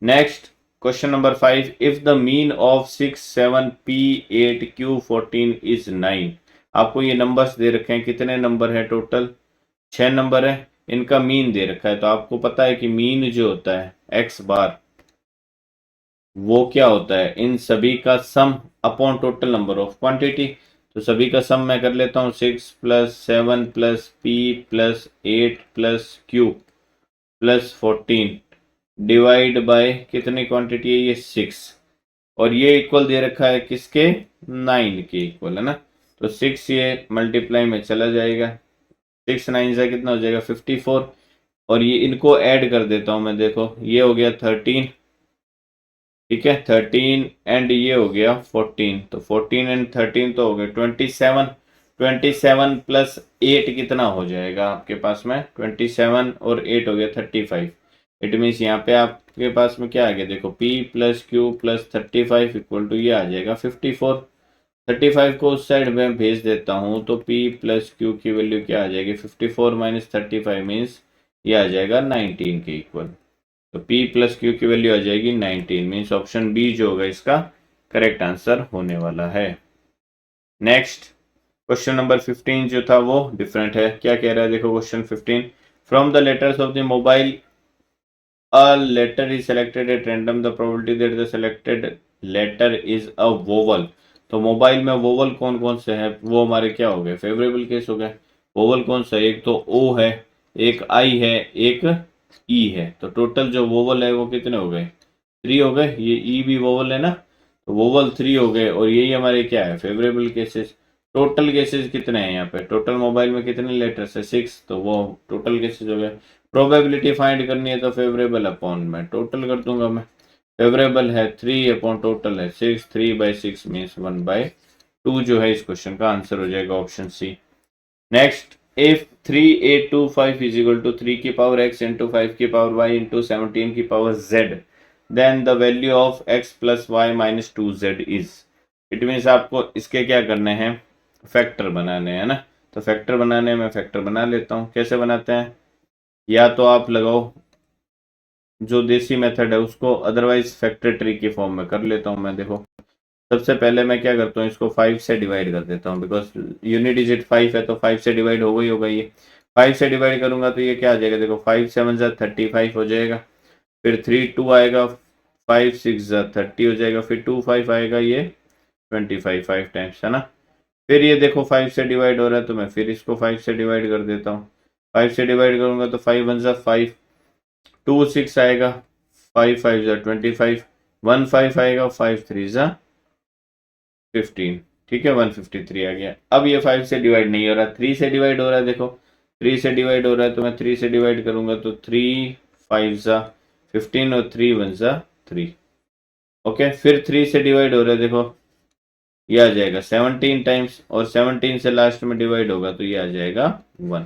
next question number 5, if the mean of 6 7 P 8 Q 14 is 9। आपको ये नंबर्स दे रखे हैं, कितने नंबर है टोटल 6 नंबर है, इनका मीन दे रखा है। तो आपको पता है कि मीन जो होता है x बार वो क्या होता है इन सभी का सम upon total number of quantity. तो सभी का सम मैं कर लेता हूँ 6 + 7 + P + 8 + Q + 14 डिवाइड बाय कितनी क्वांटिटी है ये 6, और ये इक्वल दे रखा है किसके 9 के इक्वल है ना। तो 6 ये मल्टीप्लाई में चला जाएगा, 6 9 से कितना हो जाएगा 54, और ये इनको ऐड कर देता हूं मैं, देखो ये हो गया 13, ठीक है 13 एंड ये हो गया 14, तो 14 एंड 13 तो हो गए 27, 27 + 8 कितना हो जाएगा आपके पास में 27 और 8 हो गया 35। इट मीन्स यहाँ पे आपके पास में क्या आ गया देखो P + Q + 35 इक्वल टू ये आ जाएगा 54। 35 को उस साइड में भेज देता हूँ तो P + Q की वैल्यू क्या आ जाएगी 54 - 35 मीन्स ये आ जाएगा 19 के इक्वल। तो P + Q की वैल्यू आ जाएगी 19, मीन्स ऑप्शन बी जो होगा इसका करेक्ट आंसर होने वाला है। नेक्स्ट क्वेश्चन नंबर 15 जो था वो डिफरेंट है, क्या कह रहा है देखो question 15, from the letters of the mobile a letter is selected at random, the probability that the selected letter is a vowel। तो मोबाइल में वोवल कौन कौन से हैं वो हमारे क्या हो गए फेवरेबल केस हो गए। वोवल कौन सा, एक तो ओ है, एक आई है, एक ई है, तो टोटल जो वोवल है वो कितने हो गए 3 हो गए। ये ई भी वोवल है ना, तो वोवल 3 हो गए, और यही हमारे क्या है फेवरेबल केसेस। टोटल केसेस कितने हैं यहाँ पे, टोटल मोबाइल में कितने लेटर्स है 6, तो वो टोटल केसेस हो गए। प्रोबेबिलिटी फाइंड करनी है तो फेवरेबल अपॉन में टोटल कर दूंगा मैं, फेवरेबल है 3 अपॉन टोटल है 6, 3/6 मीन्स 1/2 जो है इस क्वेश्चन का आंसर हो जाएगा option C. Next, if 3 8 2 5 is equal to 3 की पावर x इंटू 5 की पावर y इंटू 17 की power z, then the value of x + y - 2z is. It means आपको इसके क्या करने हैं फैक्टर बनाने हैं ना, तो फैक्टर बनाने में फैक्टर बना लेता हूँ। कैसे बनाते हैं, या तो आप लगाओ जो देसी मेथड है उसको, अदरवाइज फैक्टर ट्री की फॉर्म में कर लेता हूं मैं। देखो सबसे पहले मैं क्या करता हूँ इसको 5 से डिवाइड कर देता हूँ, बिकॉज यूनिट डिजिट 5 है तो 5 से डिवाइड होगा ही होगा। ये 5 से डिवाइड करूंगा तो ये क्या आ जाएगा देखो 5 7 जा 35 हो जाएगा, फिर 3 2 आएगा, 5 6 जा 30 हो जाएगा, फिर 2 5 आएगा, ये 25 5 टाइम्स है ना। फिर ये देखो 5 से डिवाइड हो रहा है, तो मैं फिर इसको 5 से डिवाइड कर देता हूँ। 5 से डिवाइड करूंगा तो 5 वन ज़ा 5, 2 6 आएगा, 5 5 ज़ा 25, 1 5 आएगा, 5 3 ज़ा 15। ठीक है, 153 आ गया। अब ये 5 से डिवाइड नहीं हो रहा, 3 से डिवाइड हो रहा है। देखो 3 से डिवाइड हो रहा है, तो मैं 3 से डिवाइड करूंगा तो 3 5 ज़ा 15 और 3 1 ज़ा 3। ओके, फिर 3 से डिवाइड हो रहा है, देखो ये आ जाएगा 17 टाइम्स, और 17 से लास्ट में डिवाइड होगा तो ये आ जाएगा 1।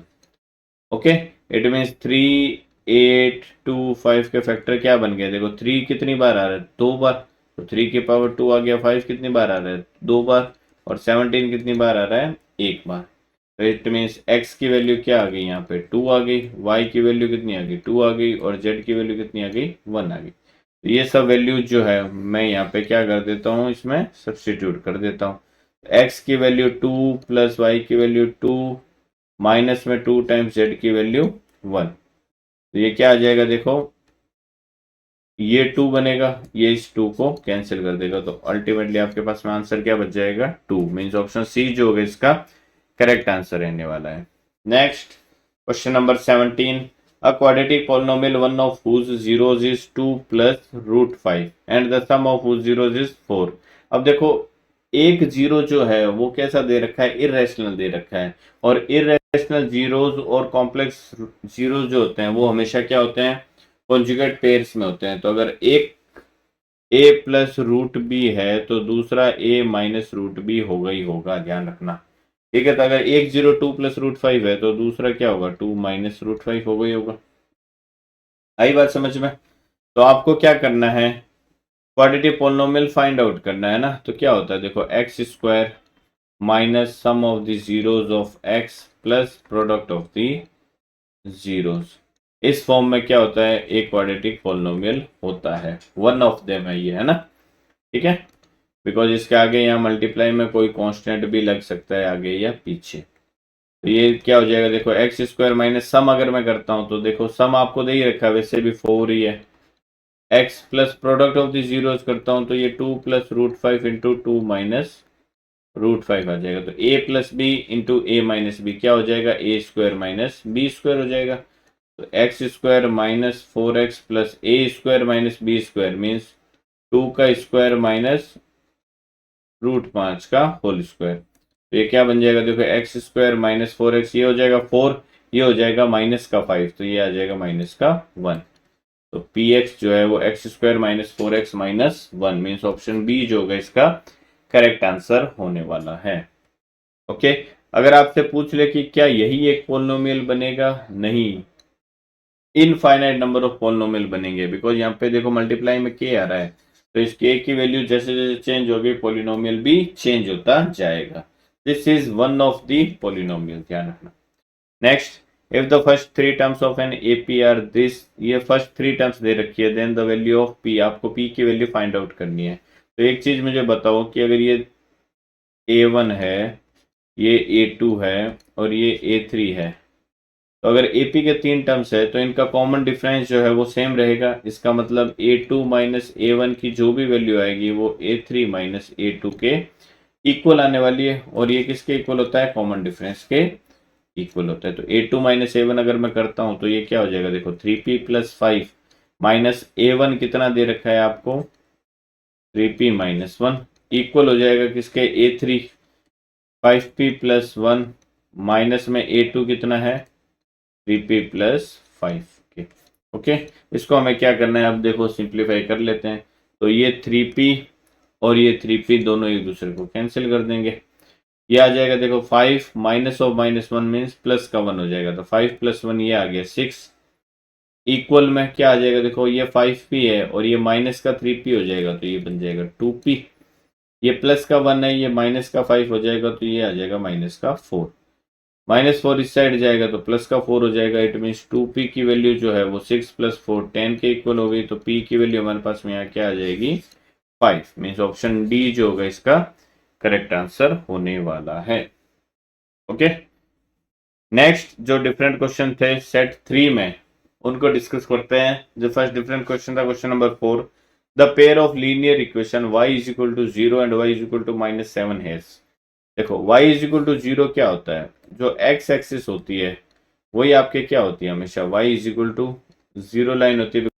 ओके, इट मीन्स 3 8 2 5 के फैक्टर क्या बन गए? देखो 3 कितनी बार आ रहा है? 2 बार, तो 3 की पावर 2 आ गया। 5 कितनी बार आ रहा है? 2 बार। और 17 कितनी बार आ रहा है? 1 बार। तो इट मीन्स x की वैल्यू क्या आ गई? यहाँ पे 2 आ गई, y की वैल्यू कितनी आ गई? 2 आ गई, और z की वैल्यू कितनी आ गई? 1 आ गई। तो ये सब वैल्यू जो है मैं यहाँ पे क्या कर देता हूँ, इसमें सब्सटीट्यूट कर देता हूँ। x की वैल्यू 2 प्लस y की वैल्यू 2 माइनस में 2 टाइम्स z की वैल्यू 1। तो ये क्या आ जाएगा? देखो ये 2 बनेगा, ये इस 2 को कैंसिल कर देगा, तो अल्टीमेटली आपके पास में आंसर क्या बच जाएगा? 2। मीन्स ऑप्शन सी जो होगा इसका करेक्ट आंसर रहने वाला है। Next question number 17, a quadratic polynomial one of whose zeros is 2 plus root 5 and the sum of whose zeros is 4। अब देखो एक जीरो जो है वो कैसा दे रखा है? इरेशनल दे रखा है, और इरेशनल जीरोज और कॉम्प्लेक्स जीरोज जो होते हैं वो हमेशा क्या होते हैं? कॉन्जुगेट पेयर्स में होते हैं। तो अगर एक a प्लस रूट बी है तो दूसरा a माइनस रूट बी होगा ही होगा, ध्यान रखना। ठीक है, तो अगर एक 0 2 प्लस रूट 5 है तो दूसरा क्या होगा? 2 माइनस रूट 5 होगा ही होगा। आई बात समझ में? तो आपको क्या करना है? क्वाड्रेटिक पोलिनोमियल फाइंड आउट करना है ना। तो क्या होता है? देखो x square minus sum of the zeros of x plus product of the zeros, इस फॉर्म में क्या होता है? एक क्वाड्रेटिक पोलिनोमियल होता है। वन ऑफ देम है ये, है ना। ठीक है, बिकॉज इसके आगे यहाँ मल्टीप्लाई में कोई कांस्टेंट भी लग सकता है आगे या पीछे। तो ये क्या हो जाएगा? देखो एक्स स्क्वायर माइनस सम अगर मैं करता हूँ तो देखो सम आपको दे ही रखा है, वैसे भी 4 ही है। X plus product of the zeros करता हूँ तो ये 2 plus root 5 into 2 minus root 5 आ जाएगा। तो a plus b into a minus b क्या हो जाएगा? A square minus b square हो जाएगा। तो x square minus 4x plus a square minus b square means 2 का स्क्वायर माइनस रूट 5 का होल स्क्वायर। तो ये क्या बन जाएगा? देखो एक्स स्क्वायर माइनस 4x, ये हो जाएगा 4, ये हो जाएगा माइनस का 5, तो ये आ जाएगा माइनस का 1। तो पी एक्स जो है वो x square minus 4x minus 1 means option B जो होगा इसका करेक्ट आंसर होने वाला है। ओके, अगर आपसे पूछ ले कि क्या यही एक पोलिनोमियल बनेगा? नहीं, इनफाइनाइट नंबर ऑफ पोलिनोमियल बनेंगे, बिकॉज यहाँ पे देखो मल्टीप्लाई में के आ रहा है, तो इस के की वैल्यू जैसे जैसे चेंज होगी पोलिनोमियल भी चेंज होता जाएगा। This is one of the polynomial, ध्यान रखना। Next, if the first 3 terms of an AP are this, ये फर्स्ट 3 टर्म्स दे रखी है, then the value of P, आपको पी की वैल्यू फाइंड आउट करनी है। तो एक चीज मुझे बताओ कि अगर ये a1 है, ये a2 है और ये a3 है, तो अगर AP के 3 टर्म्स है तो इनका कॉमन डिफरेंस जो है वो सेम रहेगा। इसका मतलब A2 माइनस A1 की जो भी वैल्यू आएगी वो A3 माइनस A2 के इक्वल आने वाली है, और ये किसके इक्वल होता है? कॉमन डिफरेंस के इक्वल होता है। तो A2 माइनस A1 अगर मैं करता हूं तो ये क्या हो जाएगा? देखो 3P प्लस 5 माइनस A1 कितना दे रखा है आपको? 3P माइनस 1 इक्वल हो जाएगा किसके? A3 5P प्लस 1 माइनस में A2 कितना है? 3P प्लस 5 के। ओके, इसको हमें क्या करना है? अब देखो सिंप्लीफाई कर लेते हैं। तो ये 3P और ये 3P दोनों एक दूसरे को कैंसिल कर देंगे। ये आ जाएगा देखो 5 minus of minus 1 means plus का 1 हो जाएगा, तो 5 प्लस 1 ये आ गया 6। इक्वल में क्या आ जाएगा? देखो ये 5P है और ये माइनस का 3P हो जाएगा, तो ये बन जाएगा 2P। ये प्लस का 1 है, ये माइनस का 5 हो जाएगा, तो ये आ जाएगा माइनस का 4। माइनस 4 इस साइड जाएगा तो प्लस का 4 हो जाएगा। इट मीन्स 2P की वैल्यू जो है वो 6 प्लस 4 10 के इक्वल हो गई। तो P की वैल्यू हमारे पास में यहाँ क्या आ जाएगी? 5। मीन्स ऑप्शन डी जो होगा इसका करेक्ट आंसर होने वाला है। ओके, नेक्स्ट जो डिफरेंट क्वेश्चन थे सेट 3 में उनको डिस्कस करते हैं। जो फर्स्ट डिफरेंट क्वेश्चन था question number 4, the pair of linear equation y is equal to 0 and y is equal to -7 has. देखो y इज इक्वल टू 0 क्या होता है, जो x एक्सिस होती है वही आपके क्या होती है, हमेशा y is equal to 0 line होती है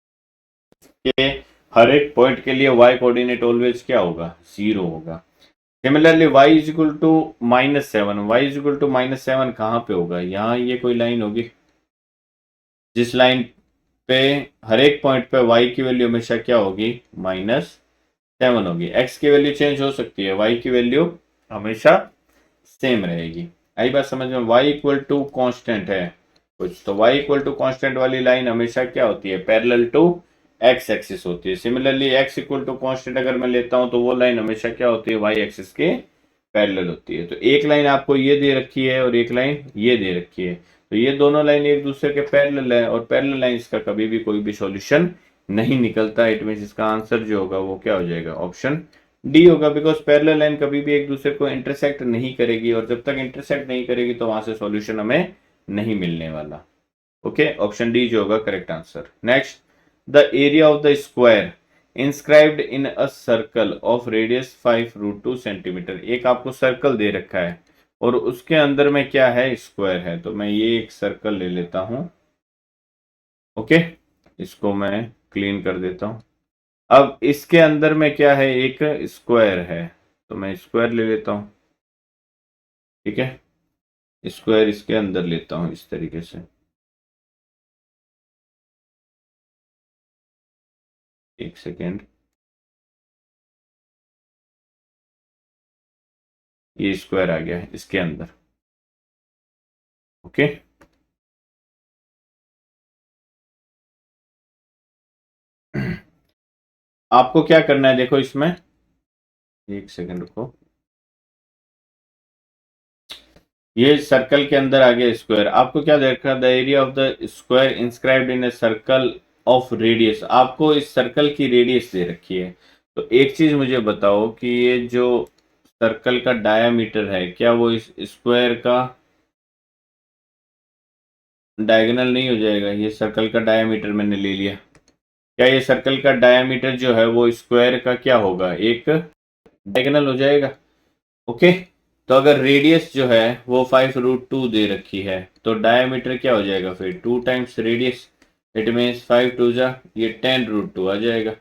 कि हर एक पॉइंट के लिए y कोऑर्डिनेट ऑलवेज क्या होगा, 0 होगा। Similarly y is equal to -7, y is equal to -7 कहाँ पे होगा, यहाँ ये कोई लाइन होगी जिस लाइन पे हर एक पॉइंट पे y की वैल्यू हमेशा क्या होगी, -7 होगी। x की वैल्यू चेंज हो सकती है, y की वैल्यू हमेशा सेम रहेगी। आई बात समझ में। y इक्वल टू कॉन्स्टेंट है कुछ, तो y इक्वल टू कॉन्स्टेंट वाली लाइन हमेशा क्या होती है, पैरेलल टू x एक्सिस होती है। Similarly x equal to constant अगर मैं लेता हूं तो वो लाइन हमेशा क्या होती है, y एक्सिस के पैरेलल होती है। तो एक लाइन आपको ये दे रखी है और एक लाइन ये दे रखी है, तो ये दोनों लाइन एक दूसरे के पैरेलल है और पैरेलल लाइंस का कभी भी कोई भी सॉल्यूशन नहीं निकलता। इट मींस इसका आंसर जो होगा वो क्या हो जाएगा, ऑप्शन डी होगा। बिकॉज पैरेलल लाइन कभी भी एक दूसरे को इंटरसेक्ट नहीं करेगी और जब तक इंटरसेक्ट नहीं करेगी तो वहां से सॉल्यूशन हमें नहीं मिलने वाला। ओके, ऑप्शन डी जो होगा correct answer. Next, the area of the square inscribed in a circle of radius 5√2 centimetre. एक आपको सर्कल दे रखा है और उसके अंदर में क्या है, स्क्वायर है। तो मैं ये एक सर्कल ले लेता हूं। ओके, इसको मैं क्लीन कर देता हूं। अब इसके अंदर में क्या है, एक स्क्वायर है, तो मैं स्क्वायर ले लेता हूं। ठीक है, स्क्वायर इसके अंदर लेता हूं इस तरीके से। एक सेकेंड, ये स्क्वायर आ गया है इसके अंदर। ओके, आपको क्या करना है, देखो इसमें, एक सेकेंड रुको, ये सर्कल के अंदर आ गया स्क्वायर। आपको क्या देखा, the area of the square inscribed in a circle of radius. आपको इस सर्कल की रेडियस दे रखी है। तो एक चीज मुझे बताओ कि ये जो सर्कल का डायामीटर है, क्या वो इस स्क्वायर का डायगोनल नहीं हो जाएगा। ये सर्कल का डायामीटर मैंने ले लिया, क्या ये सर्कल का डायामीटर जो है वो स्क्वायर का क्या होगा, एक डायगोनल हो जाएगा। ओके, तो अगर रेडियस जो है वो 5√2 दे रखी है तो डायमीटर क्या हो जाएगा, फिर 2 टाइम्स रेडियस। इट मीन्स 5 2 जा, ये 10√2 आ जाएगा।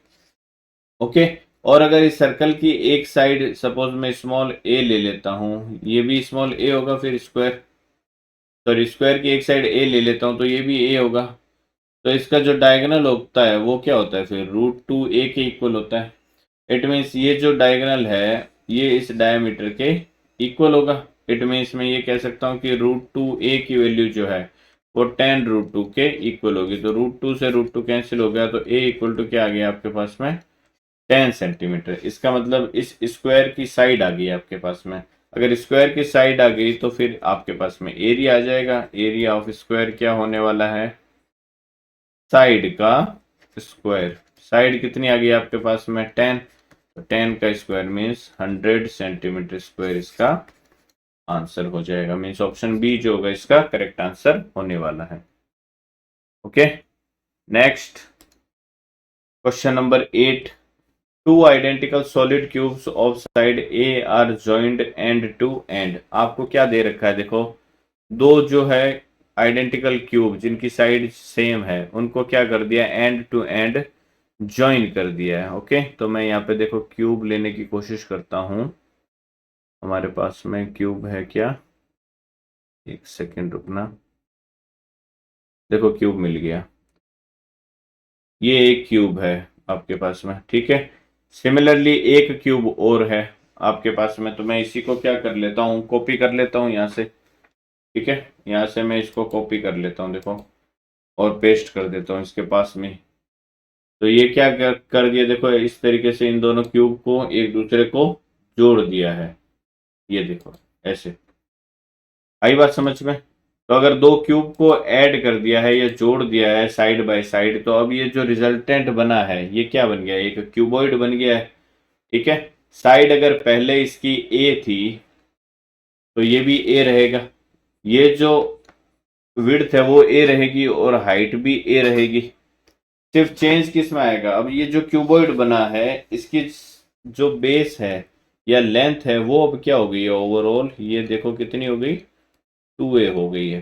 ओके, और अगर इस सर्कल की एक साइड सपोज मैं स्मॉल ए ले लेता हूं, ये भी स्मॉल ए होगा, फिर स्क्वायर, सॉरी स्क्वायर की एक साइड ए ले लेता हूं तो ये भी ए होगा। तो इसका जो डायगोनल होता है वो क्या होता है, फिर √2 ए के इक्वल होता है। इट मीन्स ये जो डायगोनल है ये इस डायमीटर के इक्वल होगा। इट मीन्स मैं ये कह सकता हूँ कि √2 ए की वैल्यू जो है वो 10√2 के इक्वल होगी। तो √2 से √2 कैंसिल हो गया, तो ए इक्वल टू क्या आ गया आपके पास में, 10 सेंटीमीटर। इसका मतलब इस स्क्वायर की साइड आ गई आपके पास में। अगर स्क्वायर की साइड आ गई तो फिर आपके पास में एरिया आ जाएगा। एरिया ऑफ स्क्वायर क्या होने वाला है, साइड का स्क्वायर। साइड कितनी आ गई आपके पास में, 10। तो 10 का स्क्वायर मीन्स 100 सेंटीमीटर स्क्वायर इसका आंसर हो जाएगा। मीन्स ऑप्शन बी जो होगा इसका करेक्ट आंसर होने वाला है। Okay, next question number 8। Two identical solid cubes of side a are joined end to end. आपको क्या दे रखा है, देखो दो जो है आइडेंटिकल क्यूब जिनकी साइड सेम है उनको क्या कर दिया, एंड टू एंड ज्वाइन कर दिया है। ओके, तो मैं यहाँ पे देखो क्यूब लेने की कोशिश करता हूं। हमारे पास में क्यूब है क्या, एक सेकेंड रुकना, देखो क्यूब मिल गया। ये एक क्यूब है आपके पास में, ठीक है। सिमिलरली एक क्यूब और है आपके पास में, तो मैं इसी को क्या कर लेता हूँ, कॉपी कर लेता हूँ यहाँ से। ठीक है, यहाँ से मैं इसको कॉपी कर लेता हूँ देखो, और पेस्ट कर देता हूँ इसके पास में। तो ये क्या कर दिया, देखो इस तरीके से इन दोनों क्यूब को एक दूसरे को जोड़ दिया है। ये देखो ऐसे, आई बात समझ में। तो अगर दो क्यूब को ऐड कर दिया है या जोड़ दिया है साइड बाय साइड, तो अब ये जो रिजल्टेंट बना है ये क्या बन गया, एक क्यूबॉइड बन गया है। ठीक है, साइड अगर पहले इसकी ए थी तो ये भी ए रहेगा, ये जो विड्थ है वो ए रहेगी और हाइट भी ए रहेगी। सिर्फ चेंज किस में आएगा, अब ये जो क्यूबॉइड बना है इसकी जो बेस है या लेंथ है वो अब क्या हो गई है ओवरऑल, ये देखो कितनी हो गई, 2a हो गई है।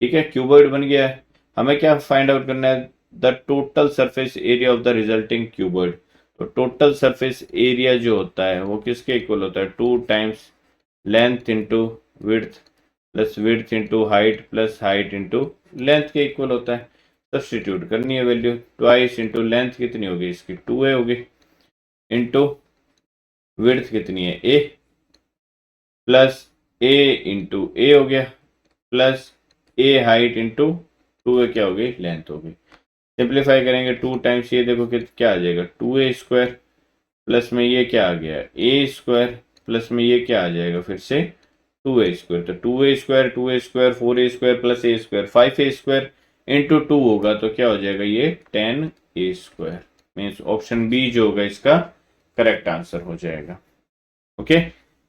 ठीक है, क्यूबॉइड बन गया है। हमें क्या फाइंड आउट करना है, the total surface area of the resulting cuboid. तो टोटल सरफेस एरिया जो होता है वो किसके इक्वल होता है, 2 times length into width plus width into height plus height into length के इक्वल होता है। सब्सटीट्यूट करनी है वैल्यू, ट्वाइस इंटू लेंथ कितनी होगी इसकी, 2a होगी, इंटू विड्थ कितनी है a, plus a into a हो गया, plus a height into 2a क्या होगी, लेंथ होगी। सिंप्लीफाई करेंगे 2 टाइम्स ये देखो कि क्या आ जाएगा, 2a स्क्वायर प्लस में ये क्या आ गया, a स्क्वायर प्लस में ये क्या आ जाएगा फिर से 2a स्क्वायर। तो 2a square 2a square 4a square plus a square 5a square into 2 होगा तो क्या हो जाएगा, ये 10a square. Means option B जो होगा इसका करेक्ट आंसर हो जाएगा। Okay,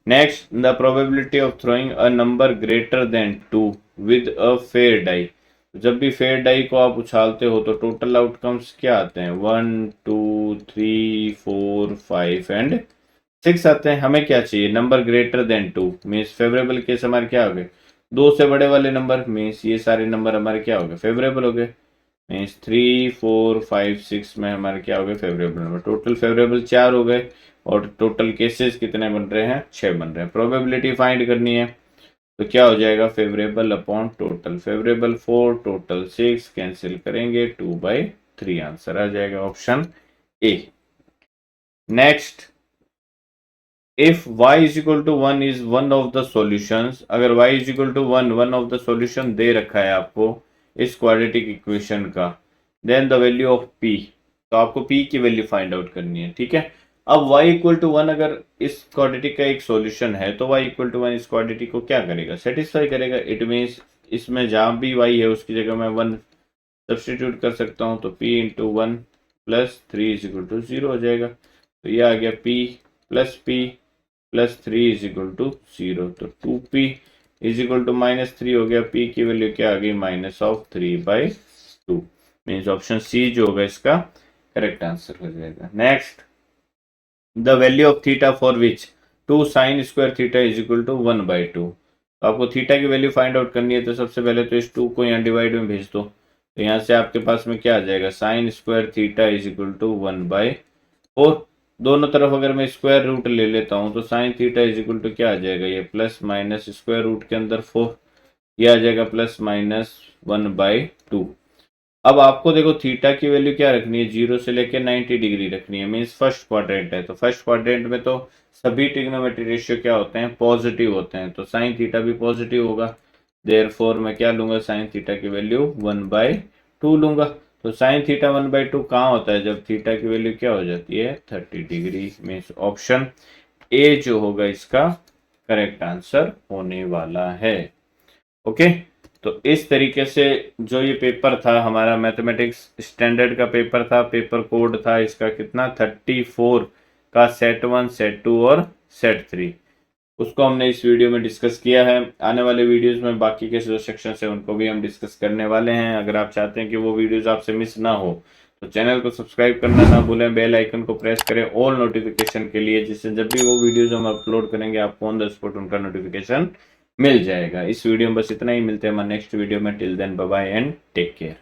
next, the probability of throwing a number greater than 2 with a fair die. जब भी फेयर डाई को आप उछालते हो तो टोटल आउटकम्स क्या आते हैं, 1 2 3 4 5 एंड 6 आते हैं। हमें क्या चाहिए, number greater than 2, means favourable case हमारे क्या हो गए, 2 से बड़े वाले नंबर, मीन्स ये सारे नंबर हमारे क्या हो गए, फेवरेबल हो गए। मीन्स 3 4 5 6 में हमारे क्या हो गए, फेवरेबल नंबर। टोटल फेवरेबल 4 हो गए और टोटल केसेस कितने बन रहे हैं, 6 बन रहे हैं। प्रोबेबिलिटी फाइंड करनी है तो क्या हो जाएगा, favourable upon total, favourable 4 total 6, cancel करेंगे 2/3, आंसर आ जाएगा option A. Next, if y is equal to 1 is one of the solutions, अगर y is equal to 1 one of the solution दे रखा है आपको इस क्वाड्रेटिक इक्वेशन का, then the value of p, तो आपको p की वैल्यू फाइंड आउट करनी है। ठीक है, अब y इक्वल टू 1 अगर इस क्वाड्रेटिक का एक सॉल्यूशन है तो y इक्वल टू 1 इस क्वाड्रेटिक को क्या करेगा, सेटिस्फाई करेगा। इट मीन्स इसमें जहां भी y है उसकी जगह मैं 1 सब्सटीट्यूट कर सकता हूं, तो p into 1 plus 3 is equal to 0 हो जाएगा। तो ये आ गया p plus p plus 3 is equal to 0, तो 2p इज इक्वल टू -3 हो गया। p की वैल्यू क्या आ गई, -3/2, मीन्स ऑप्शन सी जो होगा इसका करेक्ट आंसर हो जाएगा। Next, the value of theta for which 2 sin square theta is equal to 1/2। तो आपको थीटा की वैल्यू फाइंड आउट करनी है तो सबसे पहले तो इस 2 को यहाँ डिवाइड में भेज दो, तो यहाँ से आपके पास में क्या आ जाएगा, sin square theta is equal to 1/4। दोनों तरफ अगर मैं स्क्वायर रूट ले लेता हूं तो sine theta is equal to क्या आ जाएगा, ये प्लस माइनस स्क्वायर रूट के अंदर 4, ये आ जाएगा +-1/2। अब आपको देखो थीटा की वैल्यू क्या रखनी है, 0 से लेकर 90 डिग्री रखनी है, मीन्स फर्स्ट क्वाड्रेंट है। तो फर्स्ट क्वाड्रेंट में तो सभी ट्रिग्नोमेट्री रेशियो क्या होते हैं, पॉजिटिव होते हैं, तो साइन थीटा भी पॉजिटिव होगा। देयरफॉर मैं क्या लूंगा, साइन थीटा की वैल्यू 1/2 लूंगा। तो साइन थीटा 1/2 कहाँ होता है, जब थीटा की वैल्यू क्या हो जाती है, 30 डिग्री। मीन्स ऑप्शन ए जो होगा इसका करेक्ट आंसर होने वाला है। ओके, तो इस तरीके से जो ये पेपर था हमारा मैथमेटिक्स स्टैंडर्ड का पेपर था, पेपर कोड था इसका कितना, 34 का सेट 1 सेट 2 और सेट 3, उसको हमने इस वीडियो में डिस्कस किया है। आने वाले वीडियोस में बाकी के जो सेक्शन है उनको भी हम डिस्कस करने वाले हैं। अगर आप चाहते हैं कि वो वीडियोस आपसे मिस ना हो तो चैनल को सब्सक्राइब करना ना भूलें, बेल आइकन को प्रेस करें ऑल नोटिफिकेशन के लिए, जिससे जब भी वो वीडियोस हम अपलोड करेंगे आपको ऑन द स्पॉट उनका नोटिफिकेशन मिल जाएगा। इस वीडियो में बस इतना ही, मिलते हैं हमारे नेक्स्ट वीडियो में। Till then bye bye and take care.